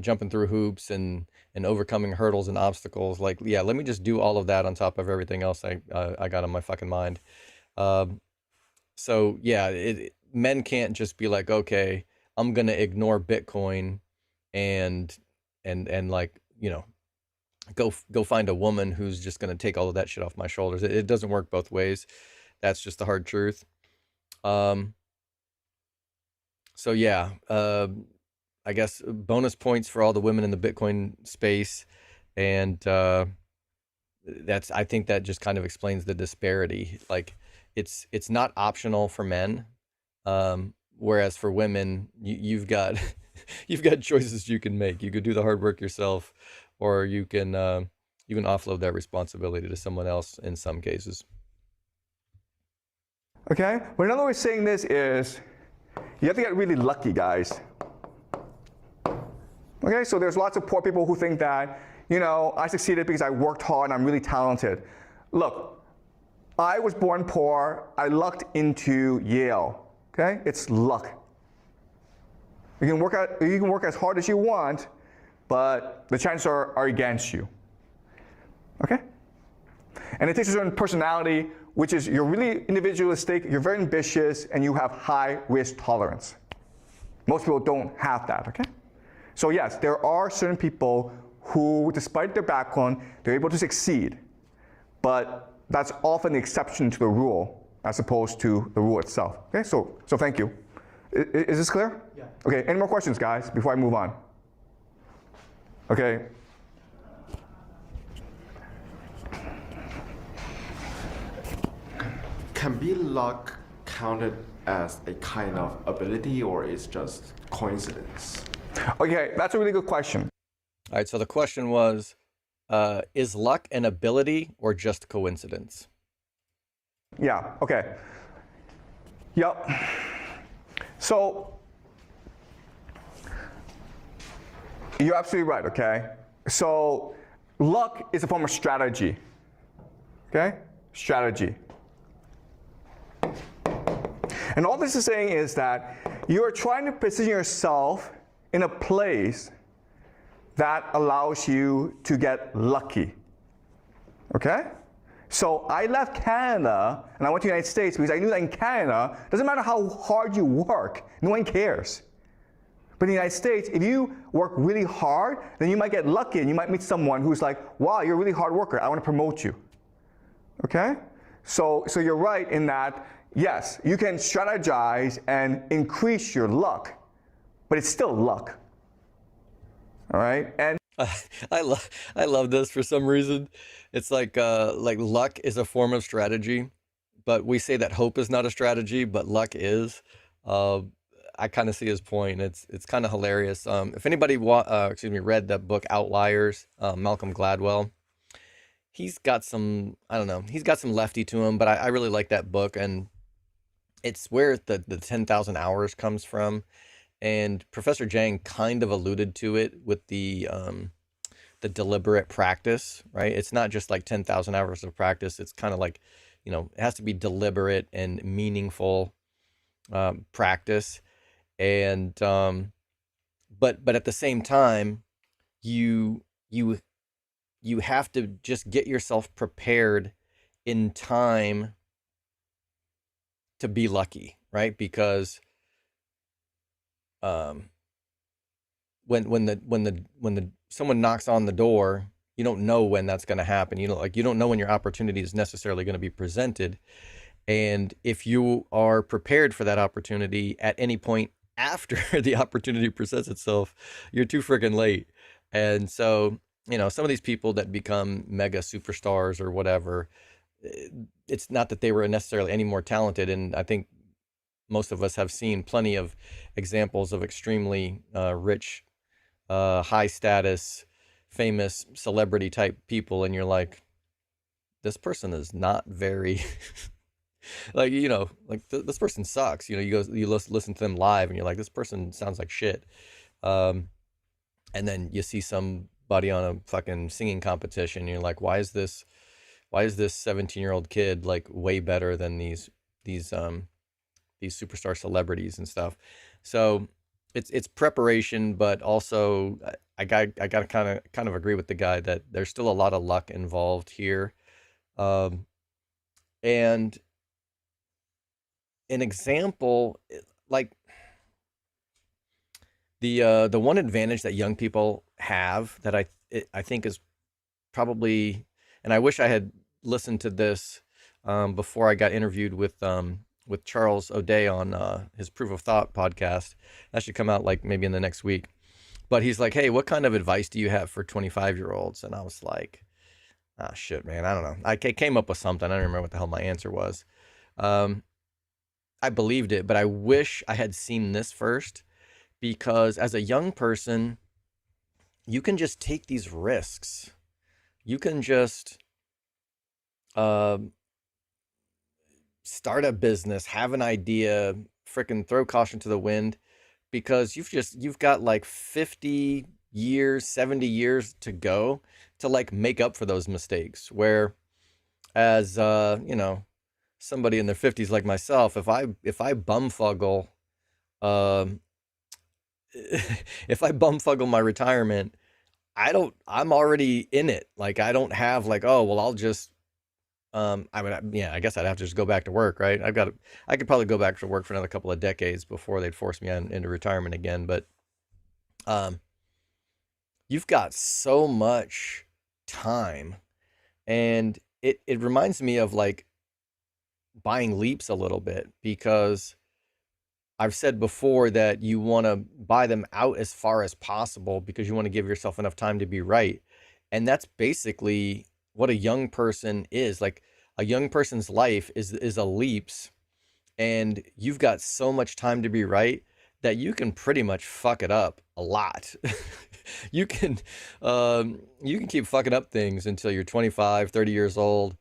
jumping through hoops and overcoming hurdles and obstacles. Like, yeah, let me just do all of that on top of everything else I got on my fucking mind. So yeah, men can't just be like, okay, I'm gonna ignore Bitcoin and like, you know, go find a woman who's just gonna take all of that shit off my shoulders. It doesn't work both ways. That's just the hard truth. So yeah, I guess bonus points for all the women in the Bitcoin space, and I think that just kind of explains the disparity. Like it's not optional for men, whereas for women, you've got you've got choices you can make. You could do the hard work yourself, or you can offload that responsibility to someone else in some cases. Okay? But another way of saying this is you have to get really lucky, guys. Okay? So there's lots of poor people who think that, you know, I succeeded because I worked hard and I'm really talented. Look, I was born poor. I lucked into Yale. Okay? It's luck. You can work as hard as you want, but the chances are against you. Okay? And it takes a certain personality, which is you're really individualistic, you're very ambitious, and you have high risk tolerance. Most people don't have that, okay? So yes, there are certain people who, despite their background, they're able to succeed. But that's often the exception to the rule, as opposed to the rule itself. Okay, so thank you. Is this clear? Yeah. Okay, any more questions, guys, before I move on? Okay. Can be luck counted as a kind of ability, or is just coincidence? Okay, that's a really good question. All right, so the question was, is luck an ability or just coincidence? Yeah, okay. Yep. So, you're absolutely right, okay? So, luck is a form of strategy, okay? Strategy. And all this is saying is that you are trying to position yourself in a place that allows you to get lucky, okay? So I left Canada and I went to the United States because I knew that in Canada, it doesn't matter how hard you work, no one cares. But in the United States, if you work really hard, then you might get lucky and you might meet someone who's like, wow, you're a really hard worker, I want to promote you, okay? So you're right in that, yes, you can strategize and increase your luck, but it's still luck, all right? And I love this for some reason. It's like luck is a form of strategy, but we say that hope is not a strategy, but luck is. I kind of see his point. It's kind of hilarious. If anybody read that book Outliers, Malcolm Gladwell, he's got some, I don't know, he's got some lefty to him, but I really like that book, and it's where the 10,000 hours comes from. And Professor Jang kind of alluded to it with the deliberate practice, right? It's not just like 10,000 hours of practice. It's kind of like, you know, it has to be deliberate and meaningful practice. And but at the same time, you have to just get yourself prepared in time to be lucky, right? Because when someone knocks on the door, you don't know when that's going to happen. You don't know when your opportunity is necessarily going to be presented. And if you are prepared for that opportunity at any point after the opportunity presents itself, you're too freaking late. And so, you know, some of these people that become mega superstars or whatever, it's not that they were necessarily any more talented. And I think most of us have seen plenty of examples of extremely rich, high status, famous celebrity type people. And you're like, this person is not very like, you know, like this person sucks. You know, you listen to them live and you're like, this person sounds like shit. And then you see somebody on a fucking singing competition and you're like, why is this 17-year-old kid like way better than these superstar celebrities and stuff? So it's preparation, but also I got to kind of agree with the guy that there's still a lot of luck involved here. And an example, like the one advantage that young people have that I think is probably, and I wish I had listened to this before I got interviewed with with Charles O'Day on his Proof of Thought podcast. That should come out like maybe in the next week. But he's like, hey, what kind of advice do you have for 25-year-olds? And I was like, ah, shit, man, I don't know. I came up with something. I don't remember what the hell my answer was. I believed it, but I wish I had seen this first, because as a young person, you can just take these risks. You can just start a business, have an idea, freaking throw caution to the wind, because you've got like 50 years, 70 years to go to like make up for those mistakes. Where as somebody in their 50s like myself, if I bumfuggle if I bumfuggle my retirement, I'm already in it. Like, I don't have like, oh, well, I'll just, I guess I'd have to just go back to work, right? I could probably go back to work for another couple of decades before they'd force me into retirement again. But, you've got so much time, and it reminds me of like buying leaps a little bit, because I've said before that you want to buy them out as far as possible because you want to give yourself enough time to be right. And that's basically what a young person is. Like, a young person's life is a leaps, and you've got so much time to be right that you can pretty much fuck it up a lot. You can keep fucking up things until you're 25, 30 years old,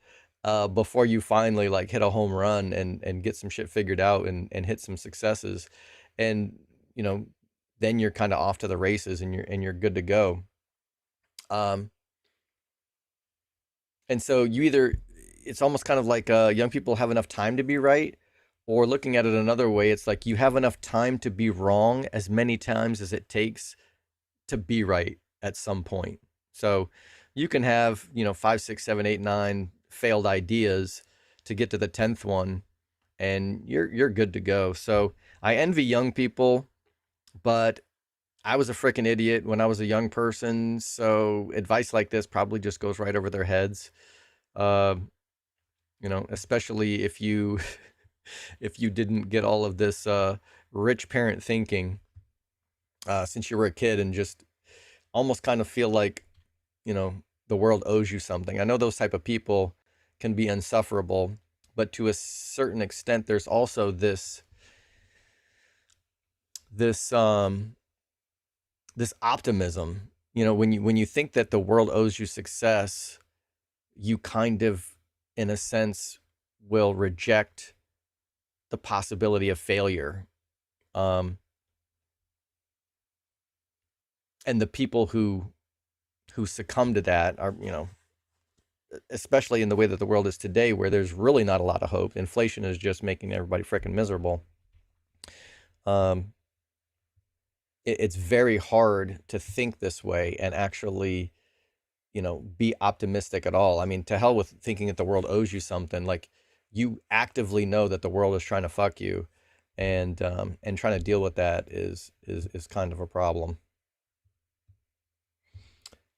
before you finally like hit a home run and get some shit figured out and hit some successes. And, then you're kind of off to the races, and you're good to go. And so it's almost kind of like, young people have enough time to be right, or looking at it another way, it's like you have enough time to be wrong as many times as it takes to be right at some point. So you can have, 5, 6, 7, 8, 9 failed ideas to get to the 10th one, and you're good to go. So I envy young people, but I was a freaking idiot when I was a young person. So advice like this probably just goes right over their heads. Especially if you if you didn't get all of this rich parent thinking since you were a kid, and just almost kind of feel like, the world owes you something. I know those type of people can be insufferable, but to a certain extent, there's also this optimism. When you think that the world owes you success, you kind of, in a sense, will reject the possibility of failure. And the people who succumb to that are, especially in the way that the world is today, where there's really not a lot of hope. Inflation is just making everybody freaking miserable. It's very hard to think this way and actually, be optimistic at all. I mean, to hell with thinking that the world owes you something. Like, you actively know that the world is trying to fuck you, and trying to deal with that is kind of a problem.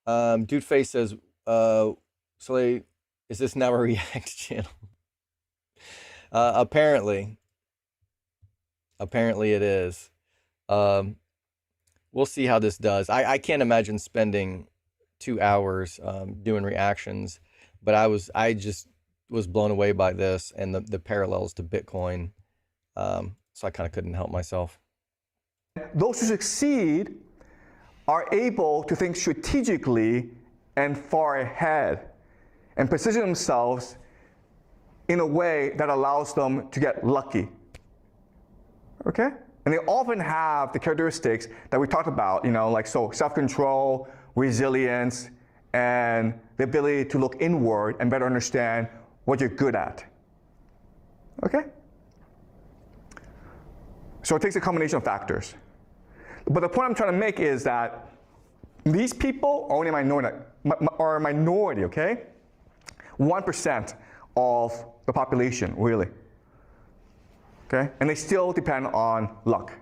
Dude Face says, Soleil, is this now a React channel? Apparently it is. We'll see how this does. I can't imagine spending 2 hours doing reactions, but I just was blown away by this and the parallels to Bitcoin. So I kind of couldn't help myself. Those who succeed are able to think strategically and far ahead, and position themselves in a way that allows them to get lucky. Okay? And they often have the characteristics that we talked about, like self-control, resilience, and the ability to look inward and better understand what you're good at. Okay? So it takes a combination of factors. But the point I'm trying to make is that these people are only a minority, okay? 1% of the population, really. Okay? And they still depend on luck.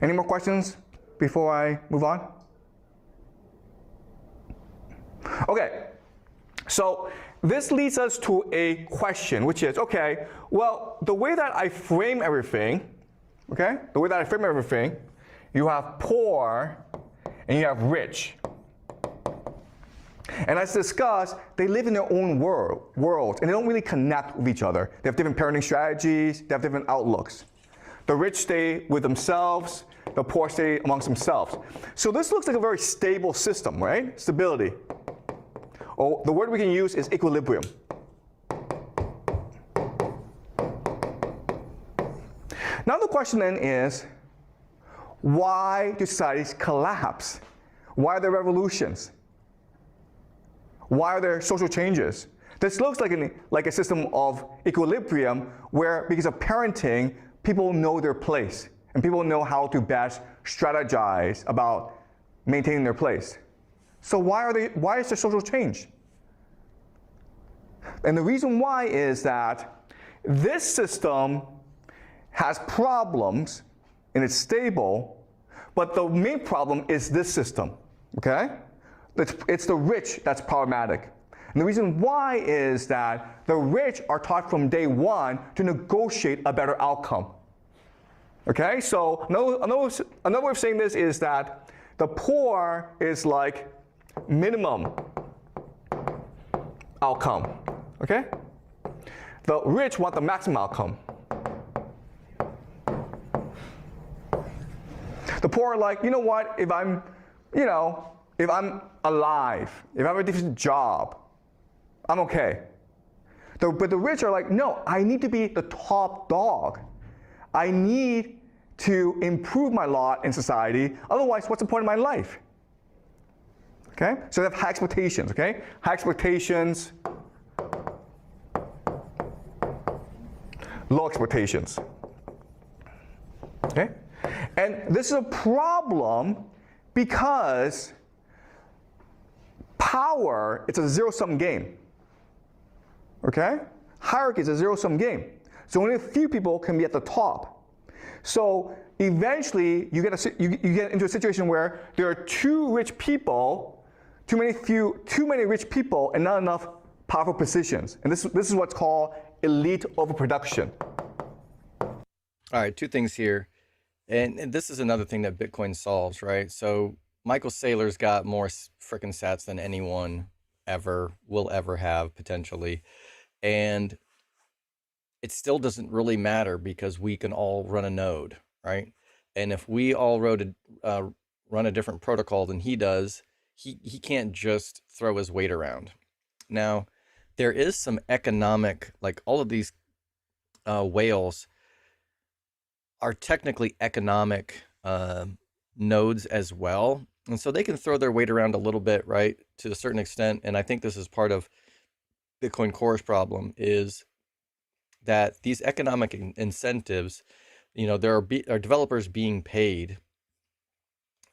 Any more questions before I move on? Okay, so this leads us to a question, which is, okay, well, the way that I frame everything, okay, you have poor and you have rich. And as discussed, they live in their own worlds, and they don't really connect with each other. They have different parenting strategies, they have different outlooks. The rich stay with themselves, the poor stay amongst themselves. So this looks like a very stable system, right? Stability. Or the word we can use is equilibrium. Now the question then is, why do societies collapse? Why are there revolutions? Why are there social changes? This looks like a system of equilibrium where, because of parenting, people know their place and people know how to best strategize about maintaining their place. So why is there social change? And the reason why is that this system has problems and it's stable, but the main problem is this system, okay? It's the rich that's problematic. And the reason why is that the rich are taught from day one to negotiate a better outcome. Okay, so another way of saying this is that the poor is like minimum outcome, okay? The rich want the maximum outcome. The poor are like, you know what, if I'm alive, if I have a decent job, I'm okay. But the rich are like, no, I need to be the top dog. I need to improve my lot in society, otherwise what's the point of my life? Okay, so they have high expectations, okay? High expectations, low expectations, okay? And this is a problem because power, it's a zero-sum game, okay? Hierarchy is a zero-sum game. So only a few people can be at the top. So eventually you get into a situation where there are too many rich people and not enough powerful positions. And this is what's called elite overproduction. All right, two things here. And this is another thing that Bitcoin solves, right? So Michael Saylor's got more frickin' sats than anyone will ever have, potentially. And it still doesn't really matter because we can all run a node, right? And if we all run a different protocol than he does, he can't just throw his weight around. Now, there is some economic, like all of these whales are technically economic nodes as well. And so they can throw their weight around a little bit, right, to a certain extent. And I think this is part of Bitcoin Core's problem is that these economic incentives, there are developers being paid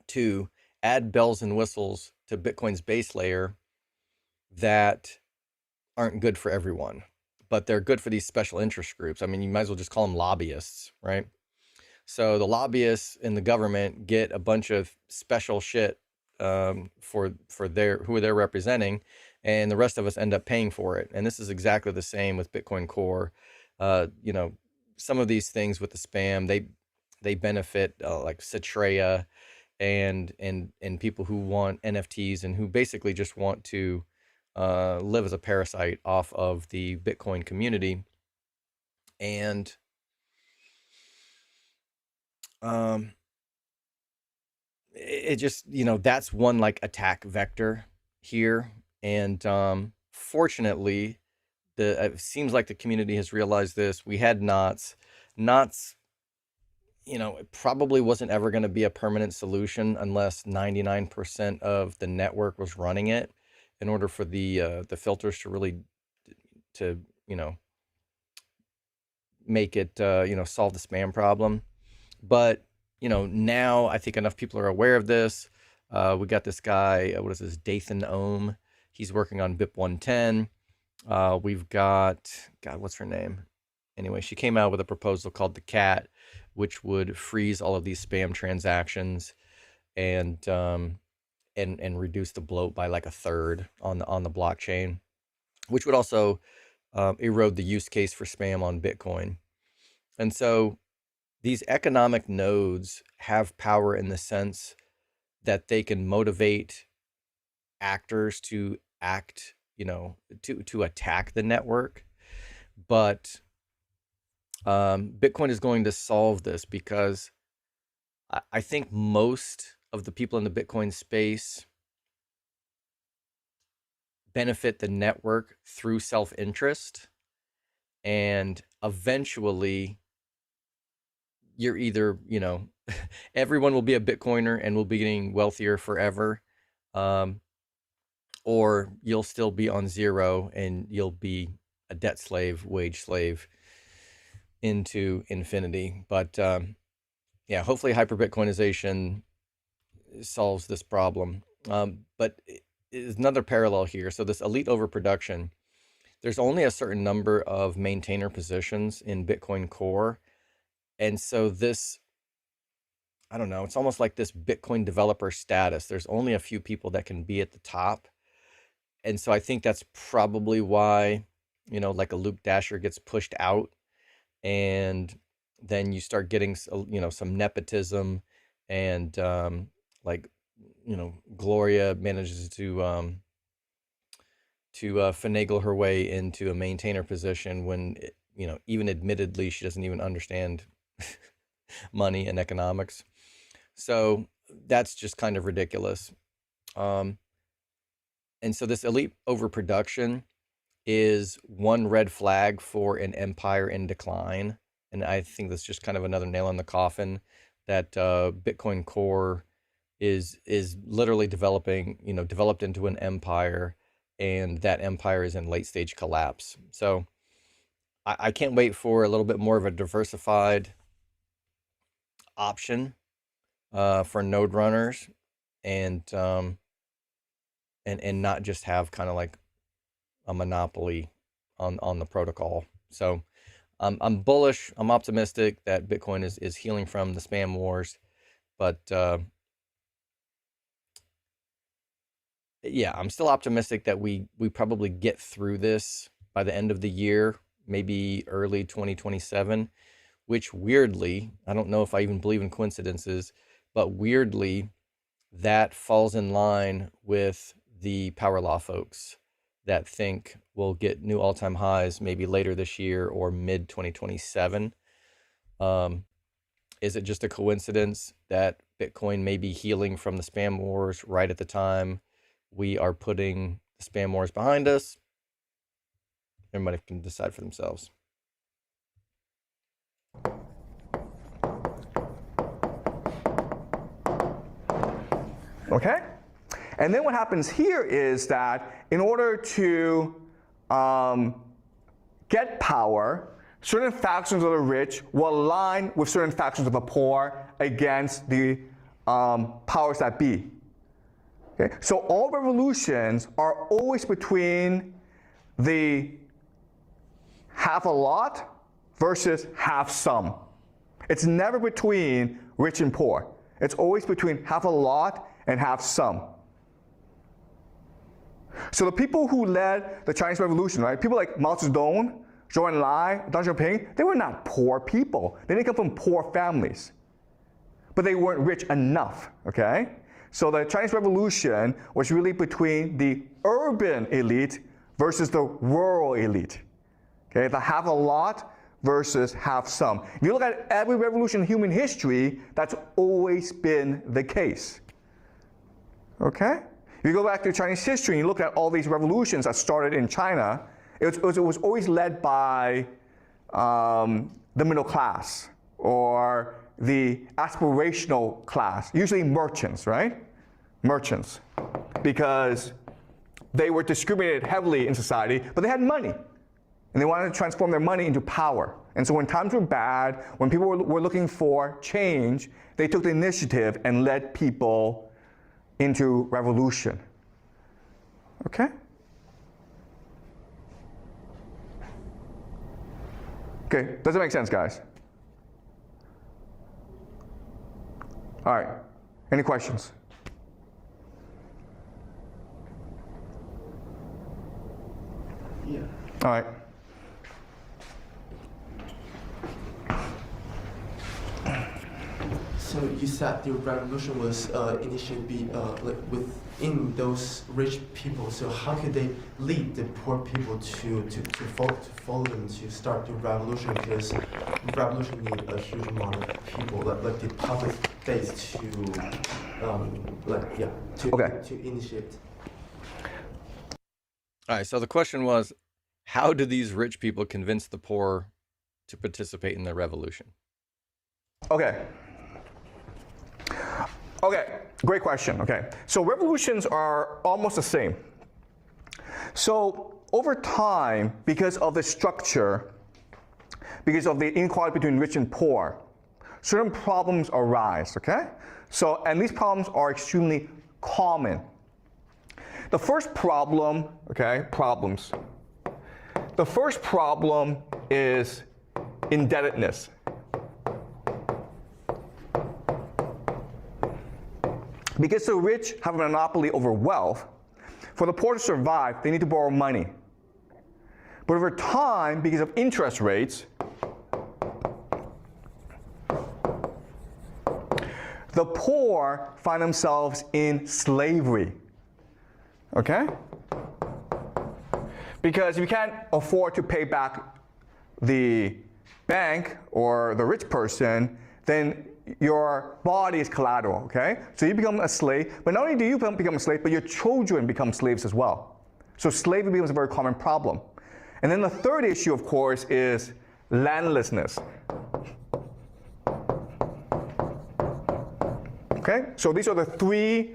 to add bells and whistles to Bitcoin's base layer that aren't good for everyone, but they're good for these special interest groups. I mean, you might as well just call them lobbyists, right? So the lobbyists in the government get a bunch of special shit for who they're representing, and the rest of us end up paying for it. And this is exactly the same with Bitcoin Core. Some of these things with the spam, they benefit like Citrea and people who want NFTs and who basically just want to live as a parasite off of the Bitcoin community. And it just, that's one like attack vector here. And fortunately, it seems like the community has realized this. We had Knots. Knots, it probably wasn't ever going to be a permanent solution unless 99% of the network was running it in order for the filters to really, make it, solve the spam problem. But, now I think enough people are aware of this. We got this guy, what is this, Dathan Ohm. He's working on BIP 110. We've got, God, what's her name? Anyway, she came out with a proposal called the CAT, which would freeze all of these spam transactions and reduce the bloat by like a third on the blockchain. which would also erode the use case for spam on Bitcoin. And so these economic nodes have power in the sense that they can motivate actors to act, to attack the network. But Bitcoin is going to solve this because I think most of the people in the Bitcoin space benefit the network through self-interest, and eventually you're either, everyone will be a Bitcoiner and will be getting wealthier forever, or you'll still be on zero and you'll be a debt slave, wage slave into infinity. But yeah, hopefully hyper-Bitcoinization solves this problem. But there's another parallel here. So this elite overproduction, there's only a certain number of maintainer positions in Bitcoin Core. And so this, I don't know, it's almost like this Bitcoin developer status. There's only a few people that can be at the top. And so I think that's probably why, like a Luke Dasher gets pushed out, and then you start getting, some nepotism, and Gloria manages to finagle her way into a maintainer position when, even admittedly, she doesn't even understand money and economics. So that's just kind of ridiculous. And so this elite overproduction is one red flag for an empire in decline. And I think that's just kind of another nail in the coffin that Bitcoin Core is literally developed into an empire, and that empire is in late stage collapse. So I can't wait for a little bit more of a diversified option for node runners, and not just have kind of like a monopoly on the protocol. So I'm bullish. I'm optimistic that Bitcoin is healing from the spam wars, but yeah, I'm still optimistic that we probably get through this by the end of the year, maybe early 2027, which weirdly, I don't know if I even believe in coincidences, but weirdly, that falls in line with the power law folks that think we'll get new all-time highs maybe later this year or mid 2027. Is it just a coincidence that Bitcoin may be healing from the spam wars right at the time we are putting the spam wars behind us? Everybody can decide for themselves. Okay? And then what happens here is that in order to get power, certain factions of the rich will align with certain factions of the poor against the powers that be. Okay? So all revolutions are always between the half a lot versus half some. It's never between rich and poor. It's always between half a lot and half some. So the people who led the Chinese Revolution, right? People like Mao Zedong, Zhou Enlai, Deng Xiaoping, they were not poor people. They didn't come from poor families. But they weren't rich enough, okay? So the Chinese Revolution was really between the urban elite versus the rural elite. Okay, the half a lot versus half some. If you look at every revolution in human history, that's always been the case. Okay? If you go back to Chinese history and you look at all these revolutions that started in China, it was always led by the middle class or the aspirational class, usually merchants, right? Merchants. Because they were discriminated heavily in society, but they had money. And they wanted to transform their money into power. And so when times were bad, when people were looking for change, they took the initiative and led people into revolution. Okay? Okay, does it make sense, guys? All right, any questions? All right. So you said the revolution was initially like within those rich people. So how could they lead the poor people to follow them to start the revolution? Because revolution need a huge amount of people, like the public base to to initiate. All right, so the question was, how do these rich people convince the poor to participate in the revolution? Okay. Okay, great question. Okay, so revolutions are almost the same. So over time, because of the structure, because of the inequality between rich and poor, certain problems arise, okay? So, and these problems are extremely common. The first problem, okay, problems. The first problem is indebtedness. Because the rich have a monopoly over wealth, for the poor to survive, they need to borrow money. But over time, because of interest rates, the poor find themselves in slavery. Okay? Because if you can't afford to pay back the bank or the rich person, then your body is collateral, okay? So you become a slave, but not only do you become a slave, but your children become slaves as well. So slavery becomes a very common problem. And then the third issue, of course, is landlessness. Okay? So these are the three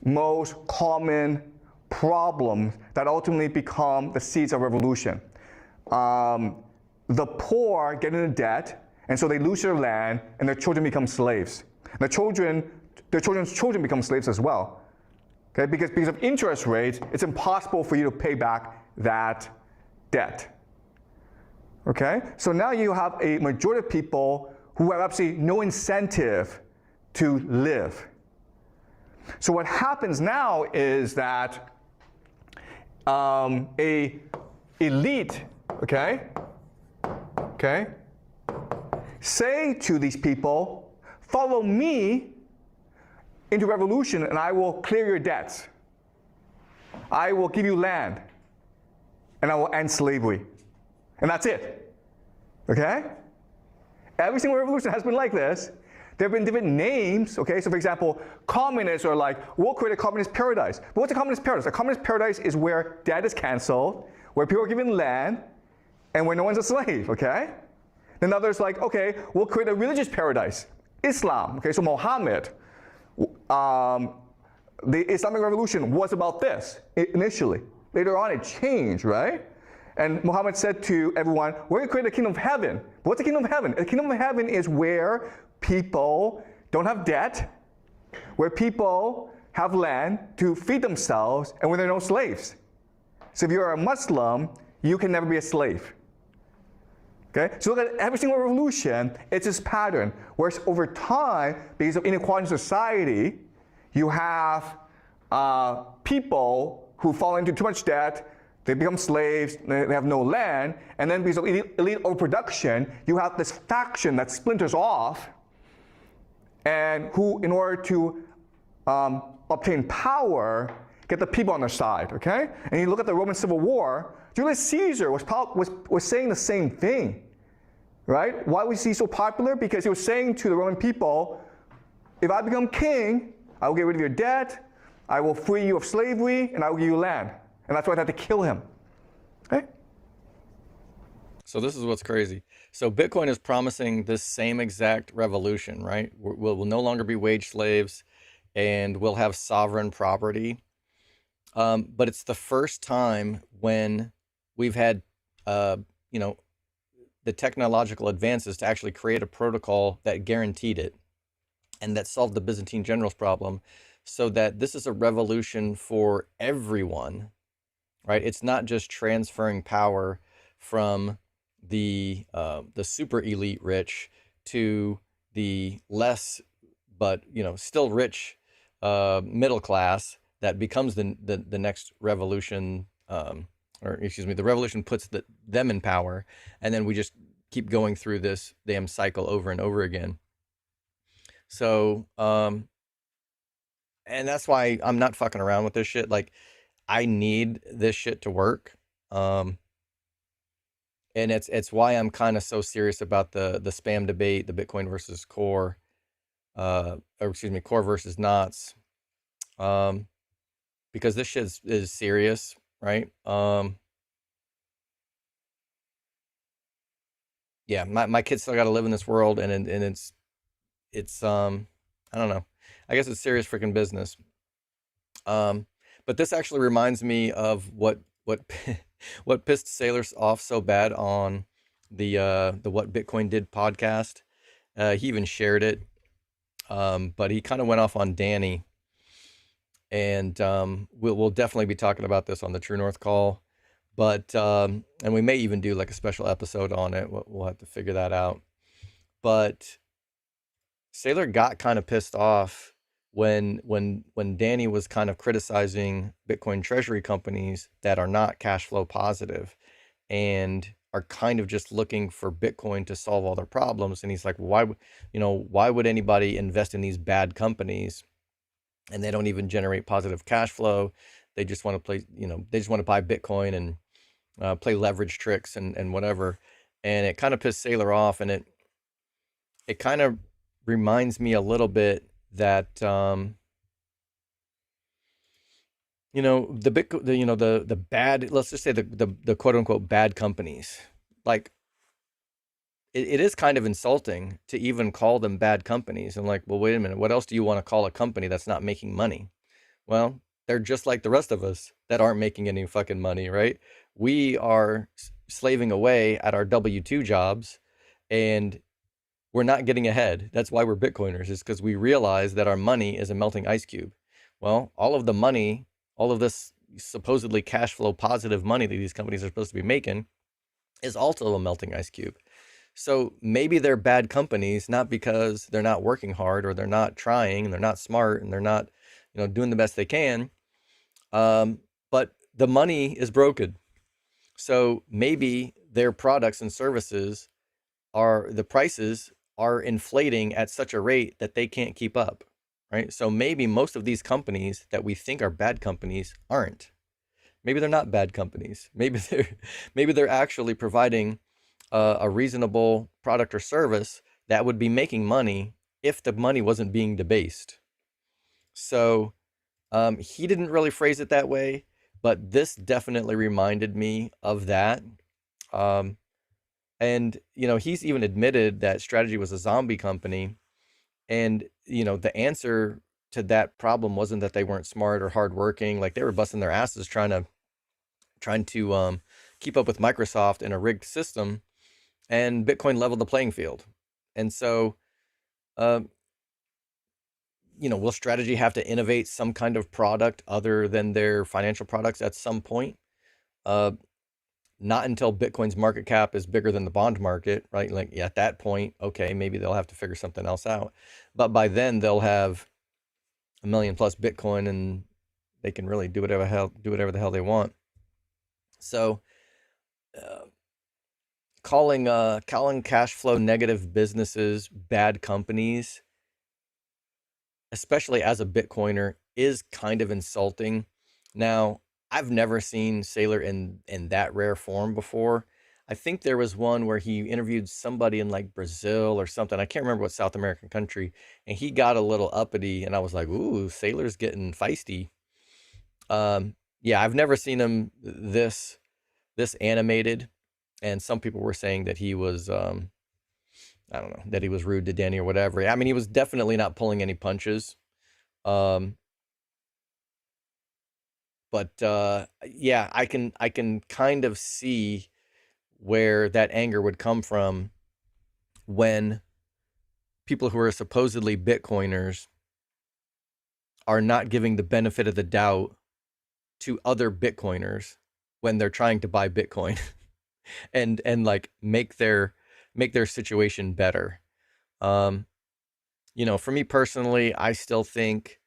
most common problems that ultimately become the seeds of revolution. The poor get into debt, and so they lose their land, and their children become slaves. Their children's children become slaves as well. Okay? Because of interest rates, it's impossible for you to pay back that debt. Okay? So now you have a majority of people who have absolutely no incentive to live. So what happens now is that a elite, okay, say to these people, follow me into revolution and I will clear your debts. I will give you land and I will end slavery. And that's it. Okay? Every single revolution has been like this. There have been different names, okay? So for example, communists are like, we'll create a communist paradise. But what's a communist paradise? A communist paradise is where debt is canceled, where people are given land, and where no one's a slave, okay? Then others like, okay, we'll create a religious paradise, Islam. Okay, so Muhammad, the Islamic Revolution was about this initially. Later on, it changed, right? And Muhammad said to everyone, we're going to create a kingdom of heaven. But what's the kingdom of heaven? The kingdom of heaven is where people don't have debt, where people have land to feed themselves, and where there are no slaves. So if you're a Muslim, you can never be a slave. Okay? So look at every single revolution, it's this pattern. Whereas over time, because of inequality in society, you have people who fall into too much debt, they become slaves, they have no land, and then because of elite overproduction, you have this faction that splinters off, and who, in order to obtain power, get the people on their side, okay? And you look at the Roman Civil War, Julius Caesar was saying the same thing, right? Why was he so popular? Because he was saying to the Roman people, if I become king, I will get rid of your debt, I will free you of slavery, and I will give you land. And that's why I had to kill him, okay? So this is what's crazy. So Bitcoin is promising this same exact revolution, right? We'll no longer be wage slaves, and we'll have sovereign property. But it's the first time when we've had, the technological advances to actually create a protocol that guaranteed it and that solved the Byzantine generals problem, so that this is a revolution for everyone, right? It's not just transferring power from the super elite rich to the less, but still rich middle class that becomes the next revolution or excuse me, the revolution puts them in power, and then we just keep going through this damn cycle over and over again. So, and that's why I'm not fucking around with this shit. Like, I need this shit to work. And it's why I'm kind of so serious about the spam debate, the Bitcoin versus Core, or excuse me, Core versus Knots, because this shit is serious, right? Yeah, my kids still got to live in this world, and it's I don't know. I guess it's serious freaking business. But this actually reminds me of what what pissed Sailors off so bad on the What Bitcoin Did podcast. He even shared it, but he kind of went off on Danny, and we'll definitely be talking about this on the True North call. But and we may even do like a special episode on it. We'll have to figure that out. But Sailor got kind of pissed off when Danny was kind of criticizing Bitcoin treasury companies that are not cash flow positive and are kind of just looking for Bitcoin to solve all their problems. And he's like, why would anybody invest in these bad companies and they don't even generate positive cash flow? They just want to play, they just want to buy Bitcoin and play leverage tricks and whatever. And it kind of pissed Sailor off, and it kind of reminds me a little bit that the bad, let's just say the quote unquote bad companies, like it is kind of insulting to even call them bad companies. And like, well, wait a minute, what else do you want to call a company that's not making money? Well, they're just like the rest of us that aren't making any fucking money, right? We are slaving away at our W-2 jobs, and we're not getting ahead. That's why we're Bitcoiners, is because we realize that our money is a melting ice cube. Well, all of the money, all of this supposedly cash flow positive money that these companies are supposed to be making is also a melting ice cube. So maybe they're bad companies, not because they're not working hard or they're not trying and they're not smart and they're not, doing the best they can. But the money is broken. So maybe their products and services the prices are inflating at such a rate that they can't keep up, right? So maybe most of these companies that we think are bad companies aren't. Maybe they're not bad companies. Maybe they're actually providing a reasonable product or service that would be making money if the money wasn't being debased. So he didn't really phrase it that way, but this definitely reminded me of that. And, he's even admitted that Strategy was a zombie company. And, the answer to that problem wasn't that they weren't smart or hardworking. Like, they were busting their asses trying to keep up with Microsoft in a rigged system, and Bitcoin leveled the playing field. And so, will Strategy have to innovate some kind of product other than their financial products at some point? Not until Bitcoin's market cap is bigger than the bond market, right? Like, at that point, okay, maybe they'll have to figure something else out. But by then they'll have 1 million plus Bitcoin, and they can really do whatever the hell they want. So, calling cash flow negative businesses bad companies, especially as a Bitcoiner, is kind of insulting. Now, I've never seen Sailor in that rare form before. I think there was one where he interviewed somebody in like Brazil or something. I can't remember what South American country, and he got a little uppity, and I was like, ooh, Sailor's getting feisty. Yeah, I've never seen him this animated, and some people were saying that he was, I don't know, that he was rude to Danny or whatever. I mean, he was definitely not pulling any punches. But yeah, I can kind of see where that anger would come from when people who are supposedly Bitcoiners are not giving the benefit of the doubt to other Bitcoiners when they're trying to buy Bitcoin and like make their situation better. For me personally, I still think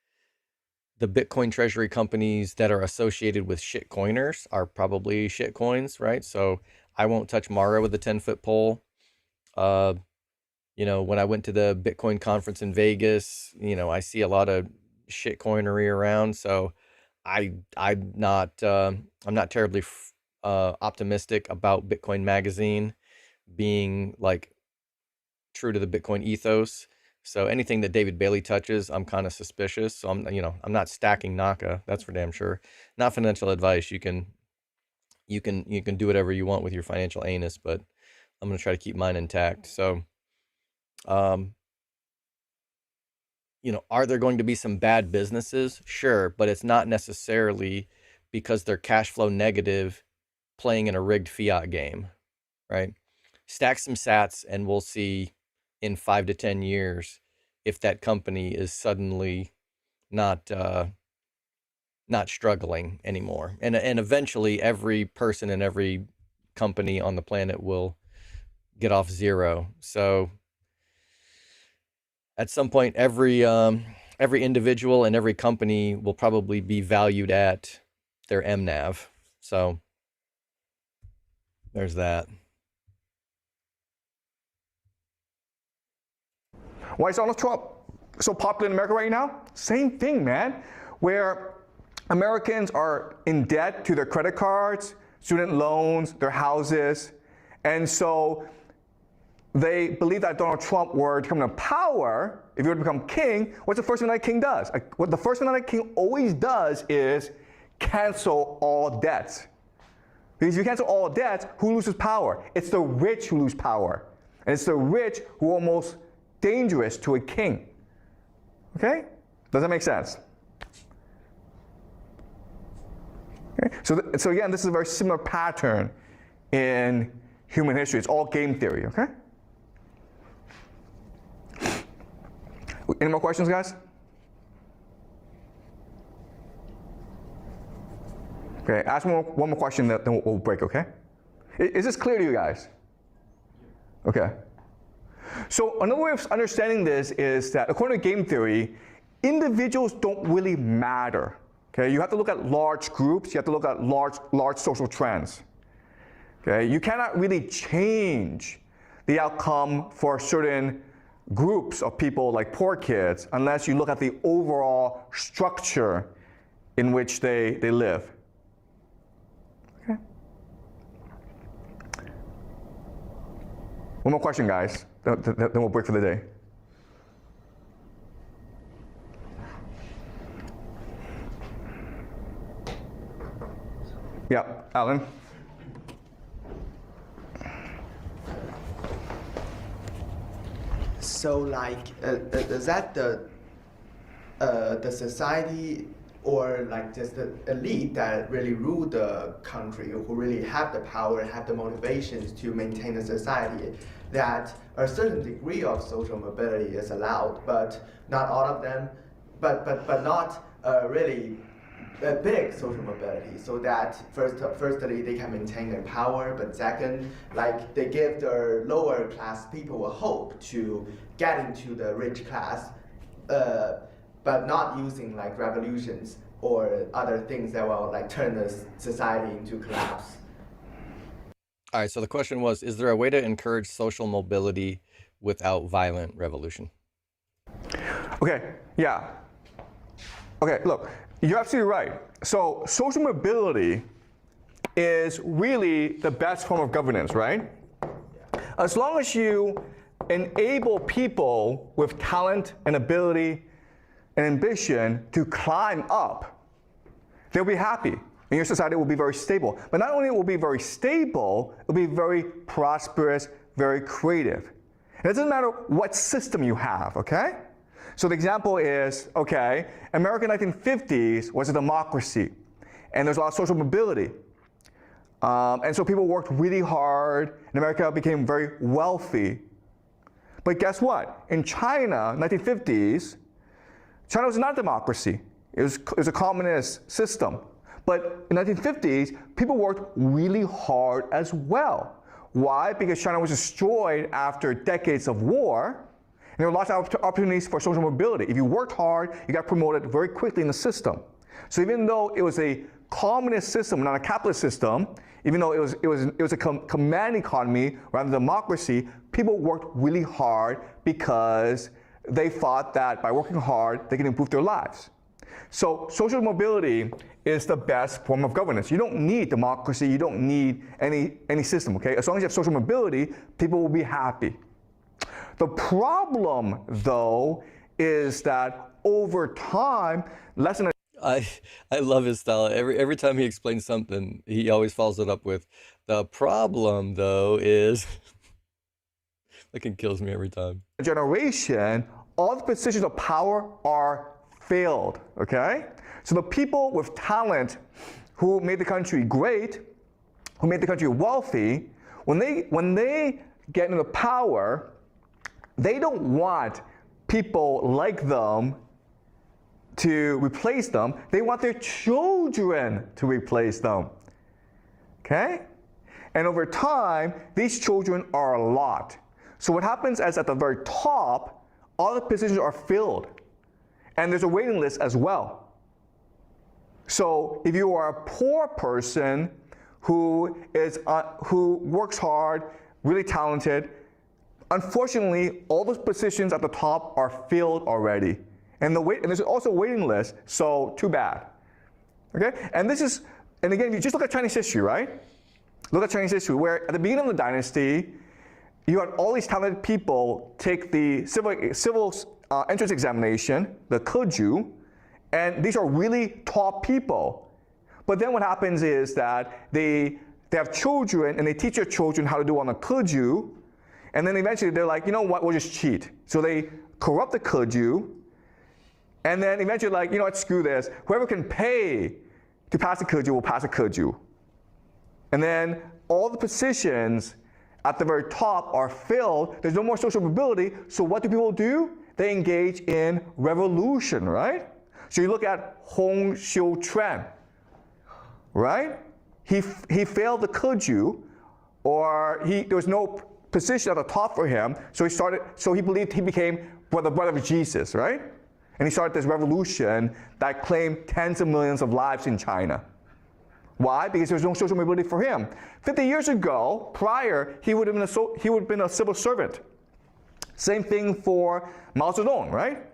the Bitcoin treasury companies that are associated with shit coiners are probably shit coins, right? So I won't touch Mara with a 10-foot pole. When I went to the Bitcoin conference in Vegas, I see a lot of shit coinery around. So I'm not terribly optimistic about Bitcoin Magazine being like true to the Bitcoin ethos. So anything that David Bailey touches, I'm kind of suspicious. So I'm not stacking Naka. That's for damn sure. Not financial advice. You can do whatever you want with your financial anus, but I'm going to try to keep mine intact. So, are there going to be some bad businesses? Sure, but it's not necessarily because they're cash flow negative playing in a rigged fiat game, right? Stack some sats and we'll see in 5 to 10 years if that company is suddenly not struggling anymore. And eventually every person and every company on the planet will get off zero. So at some point, every individual and every company will probably be valued at their MNAV. So there's that. Why is Donald Trump so popular in America right now? Same thing, man. Where Americans are in debt to their credit cards, student loans, their houses, and so they believe that Donald Trump were to come to power, if he were to become king, what's the first thing that king does? What the first thing that king always does is cancel all debts. Because if you cancel all debts, who loses power? It's the rich who lose power. And it's the rich who are almost dangerous to a king. Okay? Does that make sense? Okay? So again, this is a very similar pattern in human history. It's all game theory, okay? Any more questions, guys? Okay, ask one more question, then we'll break, okay? Is this clear to you guys? Okay. So another way of understanding this is that according to game theory, individuals don't really matter. Okay, you have to look at large groups, you have to look at large social trends. Okay, you cannot really change the outcome for certain groups of people like poor kids unless you look at the overall structure in which they live. Okay. One more question, guys. Then we'll break for the day. Yeah, Alan. So, is that the society or like just the elite that really rule the country, who really have the power, have the motivations to maintain the society, that a certain degree of social mobility is allowed, but not all of them, but not really a big social mobility, so that firstly they can maintain their power, but second, like they give their lower class people a hope to get into the rich class, but not using like revolutions or other things that will like turn the society into collapse. All right, so the question was, is there a way to encourage social mobility without violent revolution? Okay, yeah. Okay, look, you're absolutely right. So social mobility is really the best form of governance, right? As long as you enable people with talent and ability and ambition to climb up, they'll be happy. And your society will be very stable. But not only will it be very stable, it will be very prosperous, very creative. And it doesn't matter what system you have, okay? So the example is, okay, America in the 1950s was a democracy, and there's a lot of social mobility. And so people worked really hard, and America became very wealthy. But guess what? In China, 1950s, China was not a democracy. It was a communist system. But in the 1950s, people worked really hard as well. Why? Because China was destroyed after decades of war, And there were lots of opportunities for social mobility. If you worked hard, you got promoted very quickly in the system. So even though it was a communist system, not a capitalist system, even though it was a command economy rather than democracy, people worked really hard because they thought that by working hard, they can improve their lives. So social mobility is the best form of governance. You don't need democracy. You don't need any system, okay? As long as you have social mobility, people will be happy. The problem, though, is that over time, less than I love his style. Every time he explains something, he always follows it up with, the problem, though, is... Fucking kills me every time. a generation, all the positions of power are filled, okay? So the people with talent who made the country great, who made the country wealthy, when they get into power, they don't want people like them to replace them. They want their children to replace them, okay? And over time, these children are a lot. So what happens is at the very top, all the positions are filled. And there's a waiting list as well. So if you are a poor person who works hard, really talented, unfortunately, all those positions at the top are filled already. And there's also a waiting list, so too bad. Okay? And again, if you just look at Chinese history, right? Look at Chinese history, where at the beginning of the dynasty, you had all these talented people take the civil entrance examination, the Keju, and these are really top people. But then what happens is that they have children, and they teach their children how to do on the Keju, and then eventually they're like, you know what, we'll just cheat. So they corrupt the Keju, and then eventually like, you know what, screw this. Whoever can pay to pass the Keju will pass the Keju. And then all the positions at the very top are filled. There's no more social mobility. So what do people do? They engage in revolution, right? So you look at Hong Xiuquan, right? He failed the Keju, or there was no position at the top for him. So he believed he became the brother of Jesus, right? And he started this revolution that claimed tens of millions of lives in China. Why? Because there was no social mobility for him. 50 years ago, prior, he would have been a civil servant. Same thing for Mao Zedong, right?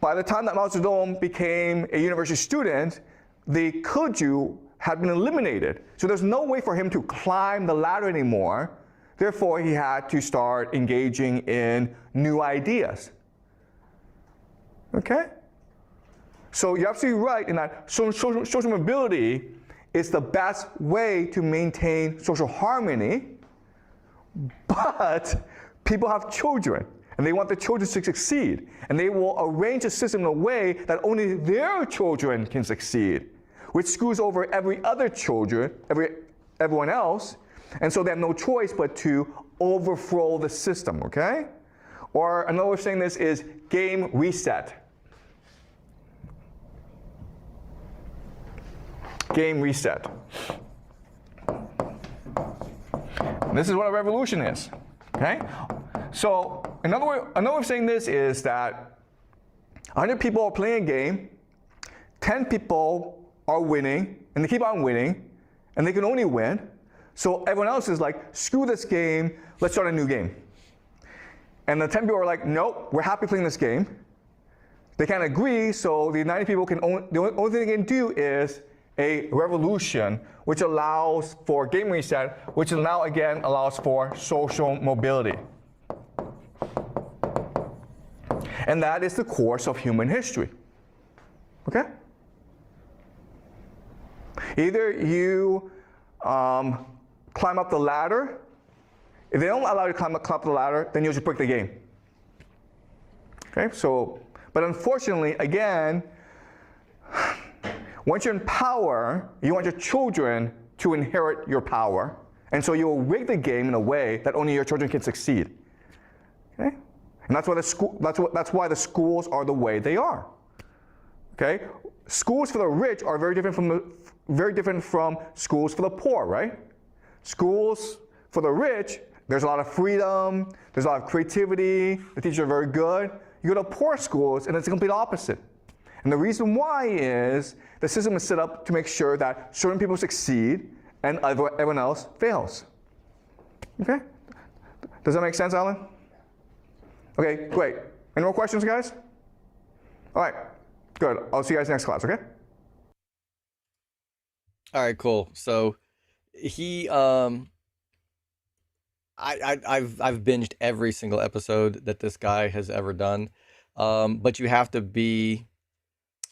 By the time that Mao Zedong became a university student, the Keju had been eliminated. So there's no way for him to climb the ladder anymore. Therefore, he had to start engaging in new ideas. Okay? So you're absolutely right in that social mobility is the best way to maintain social harmony, but people have children, and they want their children to succeed, and they will arrange a system in a way that only their children can succeed, which screws over everyone else, and so they have no choice but to overthrow the system, okay? Or another way of saying this is game reset. Game reset. And this is what a revolution is, okay? So another way of saying this is that 100 people are playing a game, 10 people are winning, and they keep on winning, and they can only win. So everyone else is like, screw this game, let's start a new game. And the 10 people are like, nope, we're happy playing this game. They can't agree, so the 90 people the only thing they can do is a revolution, which allows for game reset, which now again allows for social mobility. And that is the course of human history. Okay? Either you climb up the ladder. If they don't allow you to climb up the ladder, then you'll just break the game. Okay? So, but unfortunately, again, once you're in power, you want your children to inherit your power. And so you will rig the game in a way that only your children can succeed. Okay? And that's why the schools are the way they are. Okay? Schools for the rich are very different from schools for the poor, right? Schools for the rich There's a lot of freedom, there's a lot of creativity, the teachers are very good. You go to poor schools and it's the complete opposite. And the reason why is the system is set up to make sure that certain people succeed and everyone else fails. Okay? Does that make sense, Alan? Okay, great. Any more questions, guys? All right, good. I'll see you guys next class, okay? All right, cool. So he I've binged every single episode that this guy has ever done. But you have to be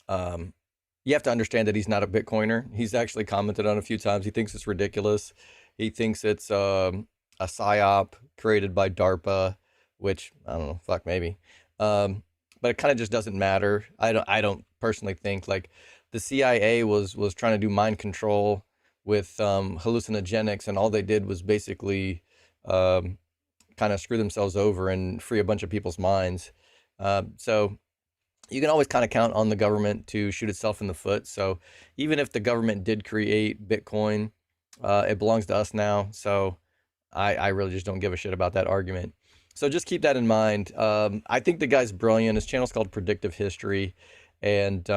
you have to understand that he's not a Bitcoiner. He's actually commented on it a few times. He thinks it's ridiculous. He thinks it's a psyop created by DARPA, which I don't know, fuck maybe. But it kind of just doesn't matter. I don't personally think like the CIA was trying to do mind control with hallucinogenics, and all they did was basically kind of screw themselves over and free a bunch of people's minds. So you can always kind of count on the government to shoot itself in the foot. So even if the government did create Bitcoin, it belongs to us now. So I really just don't give a shit about that argument. So just keep that in mind. I think the guy's brilliant. His channel's called Predictive History, and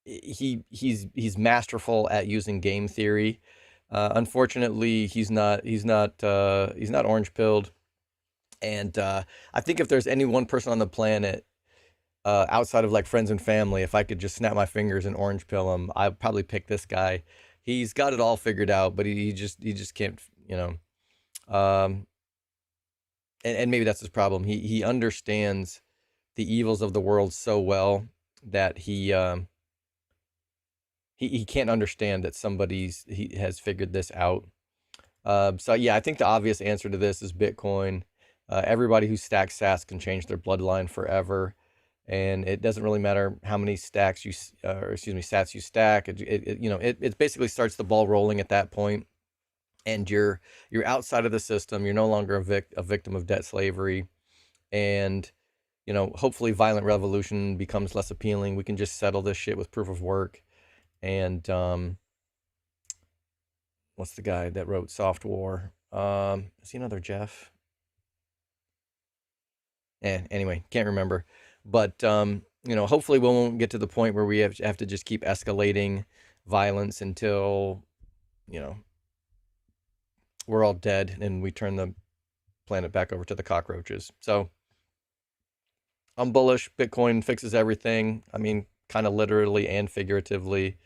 he's masterful at using game theory. Unfortunately, he's not orange pilled, and I think if there's any one person on the planet outside of like friends and family, if I could just snap my fingers and orange pill him, I'd probably pick this guy. He's got it all figured out, but he just can't, you know. And maybe that's his problem. He understands the evils of the world so well that he can't understand that he has figured this out. So yeah, I think the obvious answer to this is Bitcoin. Everybody who stacks sats can change their bloodline forever, and it doesn't really matter how many sats you stack. It basically starts the ball rolling at that point, and you're outside of the system. You're no longer a victim of debt slavery, and hopefully violent revolution becomes less appealing. We can just settle this shit with proof of work. And what's the guy that wrote Soft War? Is he another Jeff? Anyway, can't remember. But hopefully we won't get to the point where we have to just keep escalating violence until we're all dead and we turn the planet back over to the cockroaches. So I'm bullish. Bitcoin fixes everything. I mean, kind of literally and figuratively.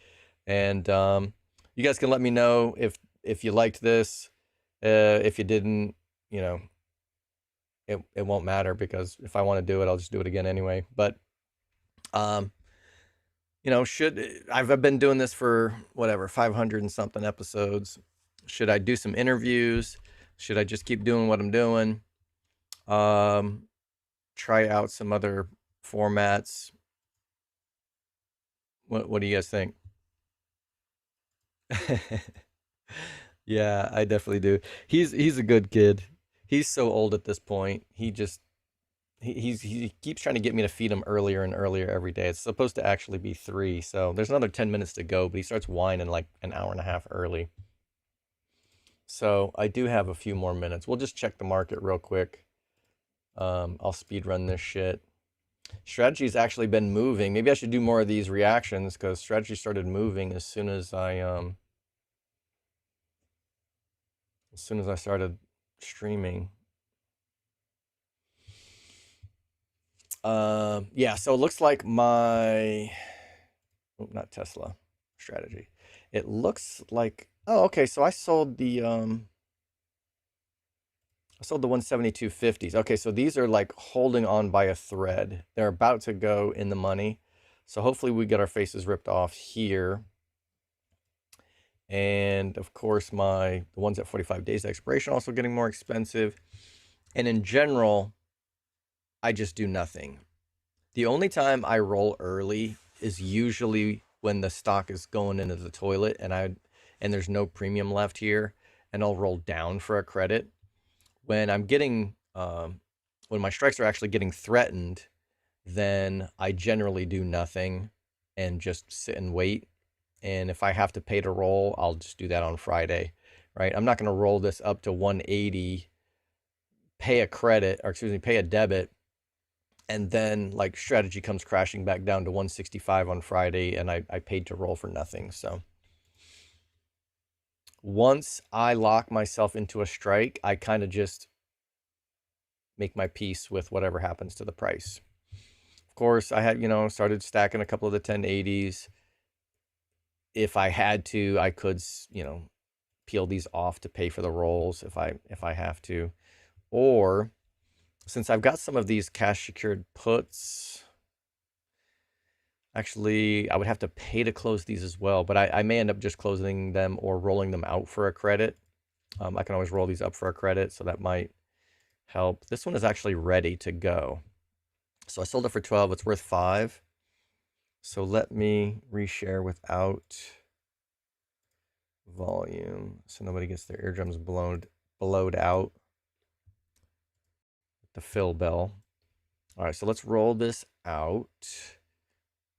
And you guys can let me know if you liked this. If you didn't, it won't matter, because if I want to do it, I'll just do it again anyway. But I've been doing this for whatever 500 and something episodes. Should I do some interviews? Should I just keep doing what I'm doing? Try out some other formats. What do you guys think? Yeah, I definitely do. He's a good kid. He's so old at this point. He keeps trying to get me to feed him earlier and earlier every day. It's supposed to actually be 3, so there's another 10 minutes to go, but he starts whining like an hour and a half early. So I do have a few more minutes. We'll just check the market real quick. I'll speed run this shit. Strategy's actually been moving. Maybe I should do more of these reactions, because strategy started moving as soon as I started streaming. Yeah, so it looks like not Tesla, strategy. It looks like, oh, okay, so I sold the 172.50s. Okay, so these are like holding on by a thread. They're about to go in the money. So hopefully we get our faces ripped off here. And of course, the ones at 45 days expiration also getting more expensive. And in general, I just do nothing. The only time I roll early is usually when the stock is going into the toilet and there's no premium left here, and I'll roll down for a credit. When I'm getting, when my strikes are actually getting threatened, then I generally do nothing and just sit and wait. And if I have to pay to roll, I'll just do that on Friday. right? I'm not going to roll this up to 180, pay a debit, and then like strategy comes crashing back down to 165 on Friday, and I paid to roll for nothing. So once I lock myself into a strike, I kind of just make my peace with whatever happens to the price. Of course, I had, started stacking a couple of the 1080s. If I had to, I could, peel these off to pay for the rolls if I have to. Or since I've got some of these cash secured puts, actually, I would have to pay to close these as well, but I may end up just closing them or rolling them out for a credit. I can always roll these up for a credit, so that might help. This one is actually ready to go. So I sold it for 12. It's worth 5. So let me reshare without volume so nobody gets their eardrums blowed out. The fill bell. All right, so let's roll this out.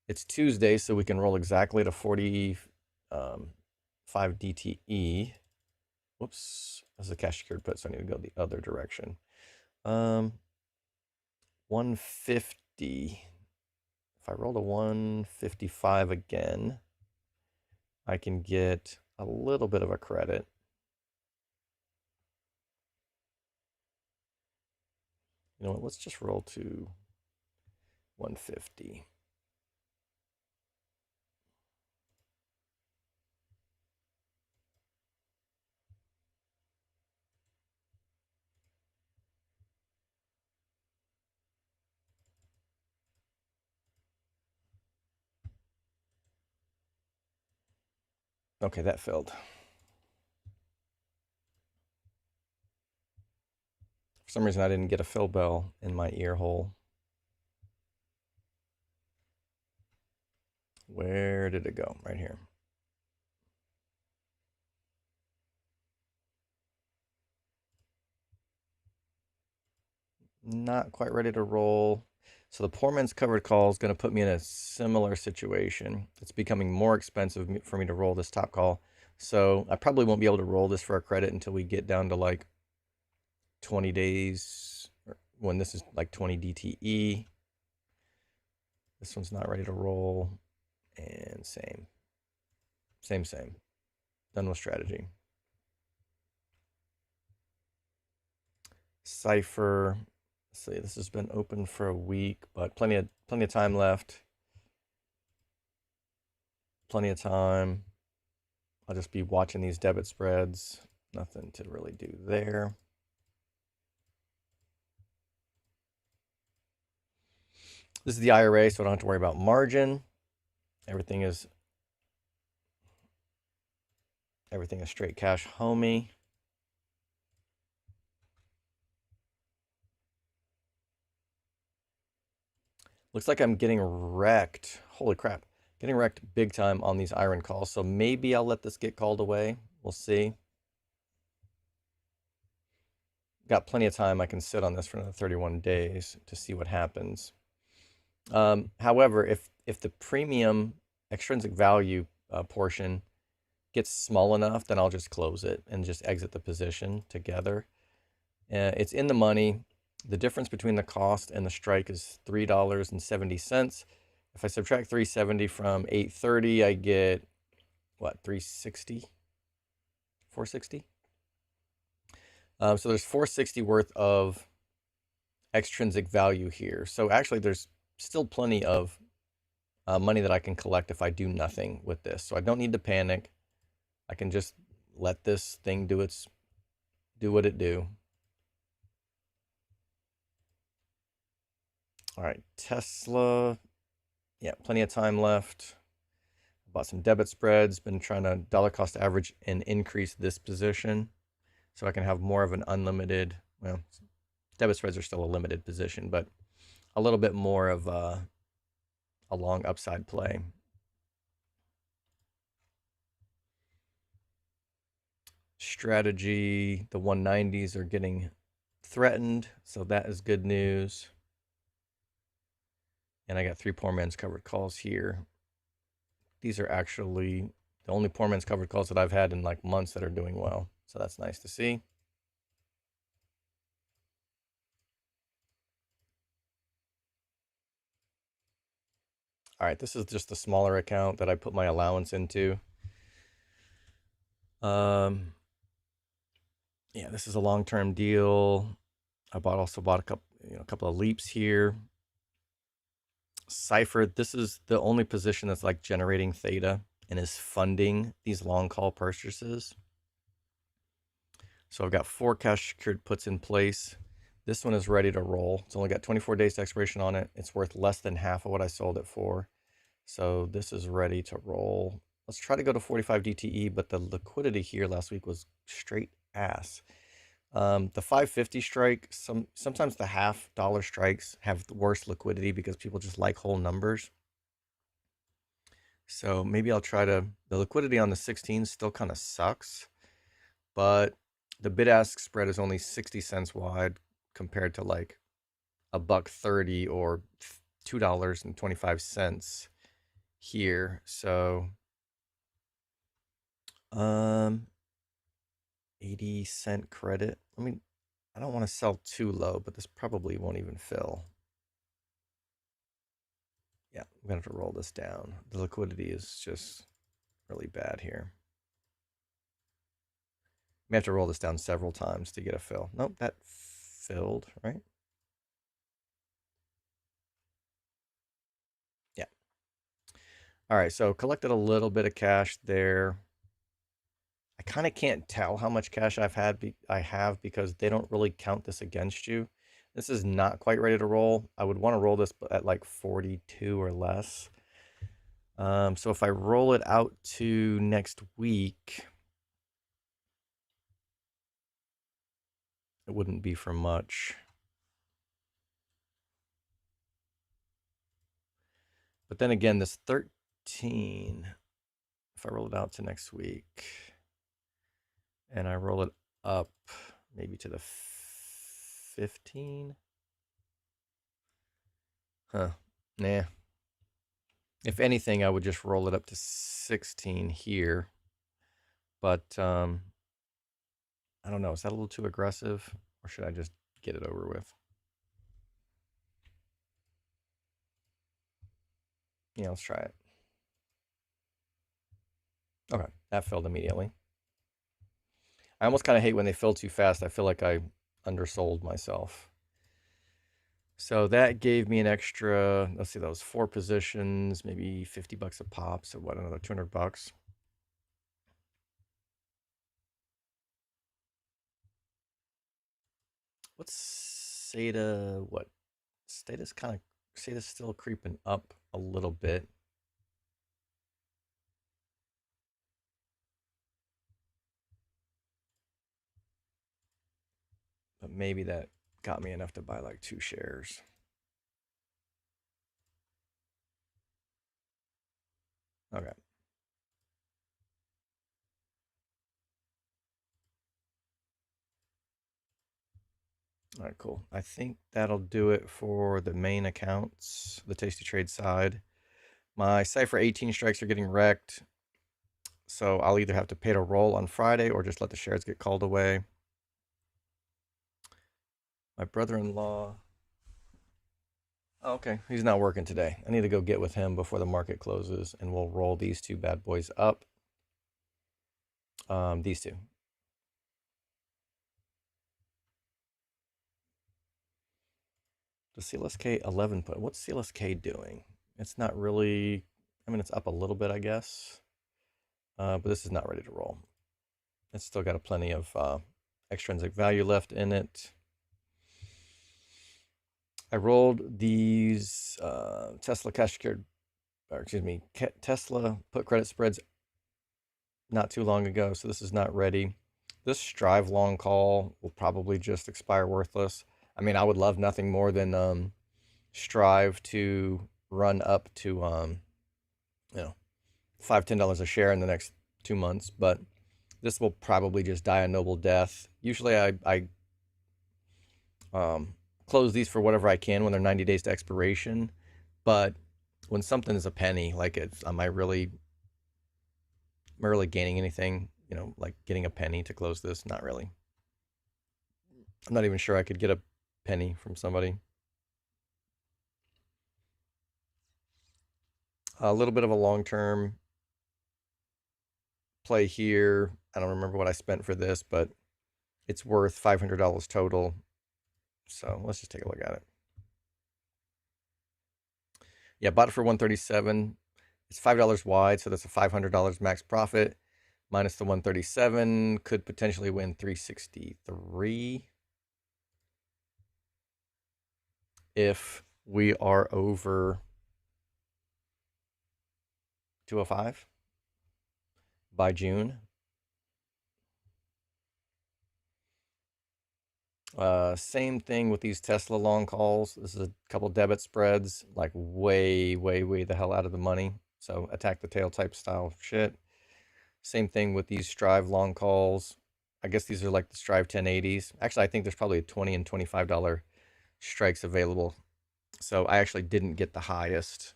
It's Tuesday, so we can roll exactly to 45 DTE. Whoops, that's a cash secured put, so I need to go the other direction. 150. If I roll to 155 again, I can get a little bit of a credit. You know what, let's just roll to 150. Okay, that failed. For some reason, I didn't get a fill bell in my ear hole. Where did it go? Right here. Not quite ready to roll. So the poor man's covered call is going to put me in a similar situation. It's becoming more expensive for me to roll this top call. So I probably won't be able to roll this for a credit until we get down to like 20 days, when this is like 20 DTE. This one's not ready to roll. And same. Done with strategy. Cypher. Let's see, this has been open for a week, but plenty of time left. Plenty of time. I'll just be watching these debit spreads. Nothing to really do there. This is the IRA, so I don't have to worry about margin. Everything is straight cash homey. Looks like I'm getting wrecked. Holy crap. Getting wrecked big time on these iron calls. So maybe I'll let this get called away. We'll see. Got plenty of time. I can sit on this for another 31 days to see what happens. However, if the premium extrinsic value portion gets small enough, then I'll just close it and just exit the position together. It's in the money. The difference between the cost and the strike is $3.70. If I subtract 370 from 830, I get what, 360? 460? So there's 460 worth of extrinsic value here. So actually there's still plenty of money that I can collect if I do nothing with this. So I don't need to panic. I can just let this thing do what it do. All right, Tesla. Yeah, plenty of time left. Bought some debit spreads. Been trying to dollar cost average and increase this position so I can have more of an unlimited, well, debit spreads are still a limited position, but a little bit more of a long upside play. Strategy, the 190s are getting threatened, so that is good news. And I got 3 poor man's covered calls here. These are actually the only poor man's covered calls that I've had in like months that are doing well. So that's nice to see. All right, this is just a smaller account that I put my allowance into. Yeah, this is a long-term deal. I also bought a couple of leaps here. Cypher, this is the only position that's like generating theta and is funding these long call purchases. So I've got 4 cash secured puts in place. This one is ready to roll. It's only got 24 days to expiration on it. It's worth less than half of what I sold it for. So this is ready to roll. Let's try to go to 45 DTE, but the liquidity here last week was straight ass. The 550 strike, sometimes the $0.50 strikes have the worst liquidity because people just like whole numbers. So maybe I'll try to, the liquidity on the 16 still kind of sucks, but the bid-ask spread is only 60 cents wide compared to like $1.30 or $2.25 here. So 80-cent credit. I mean, I don't want to sell too low, but this probably won't even fill. Yeah, I'm going to have to roll this down. The liquidity is just really bad here. May have to roll this down several times to get a fill. Nope, that filled, right? Yeah. All right, so collected a little bit of cash there. I kind of can't tell how much cash I have because they don't really count this against you. This is not quite ready to roll. I would want to roll this at like 42 or less. So if I roll it out to next week, it wouldn't be for much. But then again, this 13, if I roll it out to next week, and I roll it up maybe to the 15. Huh. Nah. If anything, I would just roll it up to 16 here. But I don't know. Is that a little too aggressive? Or should I just get it over with? Yeah, let's try it. Okay, that filled immediately. I almost kind of hate when they fill too fast. I feel like I undersold myself. So that gave me an extra, let's see, those 4 positions, maybe 50 bucks a pop. So what, another 200 bucks. What's SATA? What? SATA's still creeping up a little bit. But maybe that got me enough to buy like 2 shares. Okay. All right, cool. I think that'll do it for the main accounts, the Tasty Trade side. My Cypher 18 strikes are getting wrecked. So I'll either have to pay to roll on Friday or just let the shares get called away. My brother-in-law. Oh, okay, he's not working today. I need to go get with him before the market closes, and we'll roll these 2 bad boys up. These 2. The CLSK 11 put. What's CLSK doing? It's not really. I mean, it's up a little bit, I guess. But this is not ready to roll. It's still got plenty of extrinsic value left in it. I rolled these Tesla cash secured, or excuse me, Tesla put credit spreads not too long ago, so this is not ready. This Strive long call will probably just expire worthless. I mean, I would love nothing more than Strive to run up to you know, $5-10 a share in the next 2 months, but this will probably just die a noble death. Usually I close these for whatever I can when they're 90 days to expiration, but when something is a penny, like am I really gaining anything you know, like getting a penny to close this. Not really. I'm not even sure I could get a penny from somebody. A little bit of a long-term play here. I don't remember what I spent for this, but it's worth $500 total. So let's just take a look at it. Yeah, bought it for 137. It's $5 wide, so that's a $500 max profit. Minus the 137, could potentially win 363 if we are over 205 by June. Same thing with these Tesla long calls. This is a couple debit spreads, like way the hell out of the money. So attack the tail type style shit. Same thing with these Strive long calls. I guess these are like the Strive 1080s. Actually, I think there's probably a $20 and $25 strikes available. So I actually didn't get the highest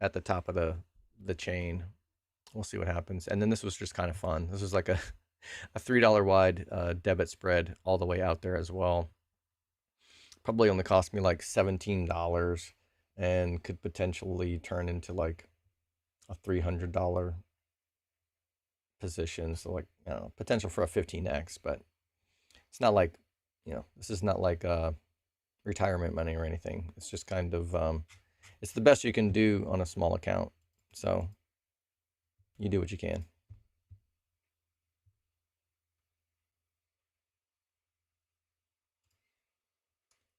at the top of the chain. We'll see what happens. And then this was just kind of fun. This was like a $3 wide debit spread all the way out there as well. Probably only cost me like $17 and could potentially turn into like a $300 position. So like, I don't know, potential for a 15x, but it's not like, you know, this is not like retirement money or anything. It's just kind of, it's the best you can do on a small account. So you do what you can.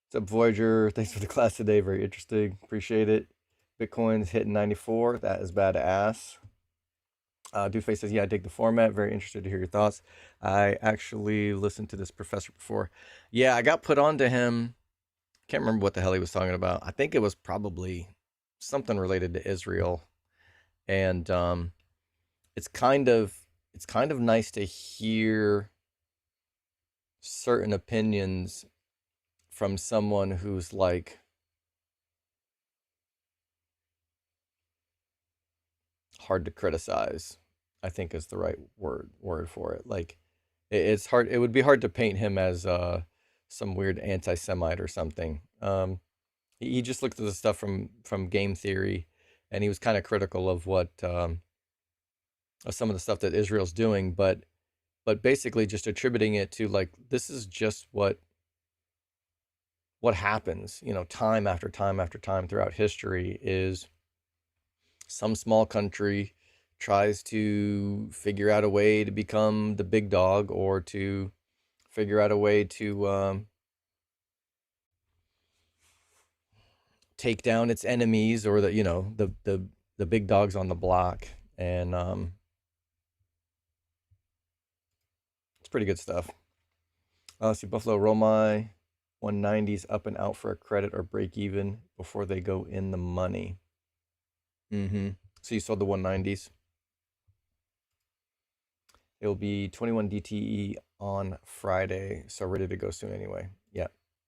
What's up, Voyager? Thanks for the class today. Very interesting. Appreciate it. Bitcoin's hitting 94. That is badass. Duface says, yeah, I dig the format. Very interested to hear your thoughts. I actually listened to this professor before. Yeah, I got put on to him. Can't remember what the hell he was talking about. I think it was probably something related to Israel. And it's kind of nice to hear certain opinions from someone who's like hard to criticize, I think is the right word for it. Like it's hard, it would be hard to paint him as some weird anti-Semite or something. He just looked at the stuff from game theory, and he was kind of critical of what of some of the stuff that Israel's doing, but basically just attributing it to like, this is just what happens, you know, time after time after time throughout history, is some small country tries to figure out a way to become the big dog, or to figure out a way to take down its enemies, or the, you know, the big dogs on the block. And it's pretty good stuff. Let's see, Buffalo Romai 190s up and out for a credit or break even before they go in the money. So you sold the 190s. It'll be 21 DTE on Friday, so ready to go soon anyway. Yeah,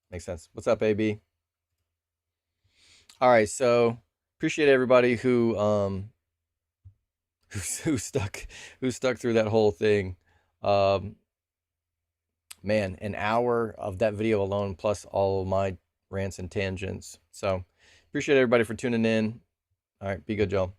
makes sense. What's up, AB? All right, so appreciate everybody who stuck through that whole thing. Man, an hour of that video alone, plus all of my rants and tangents. So appreciate everybody for tuning in. All right, be good, y'all.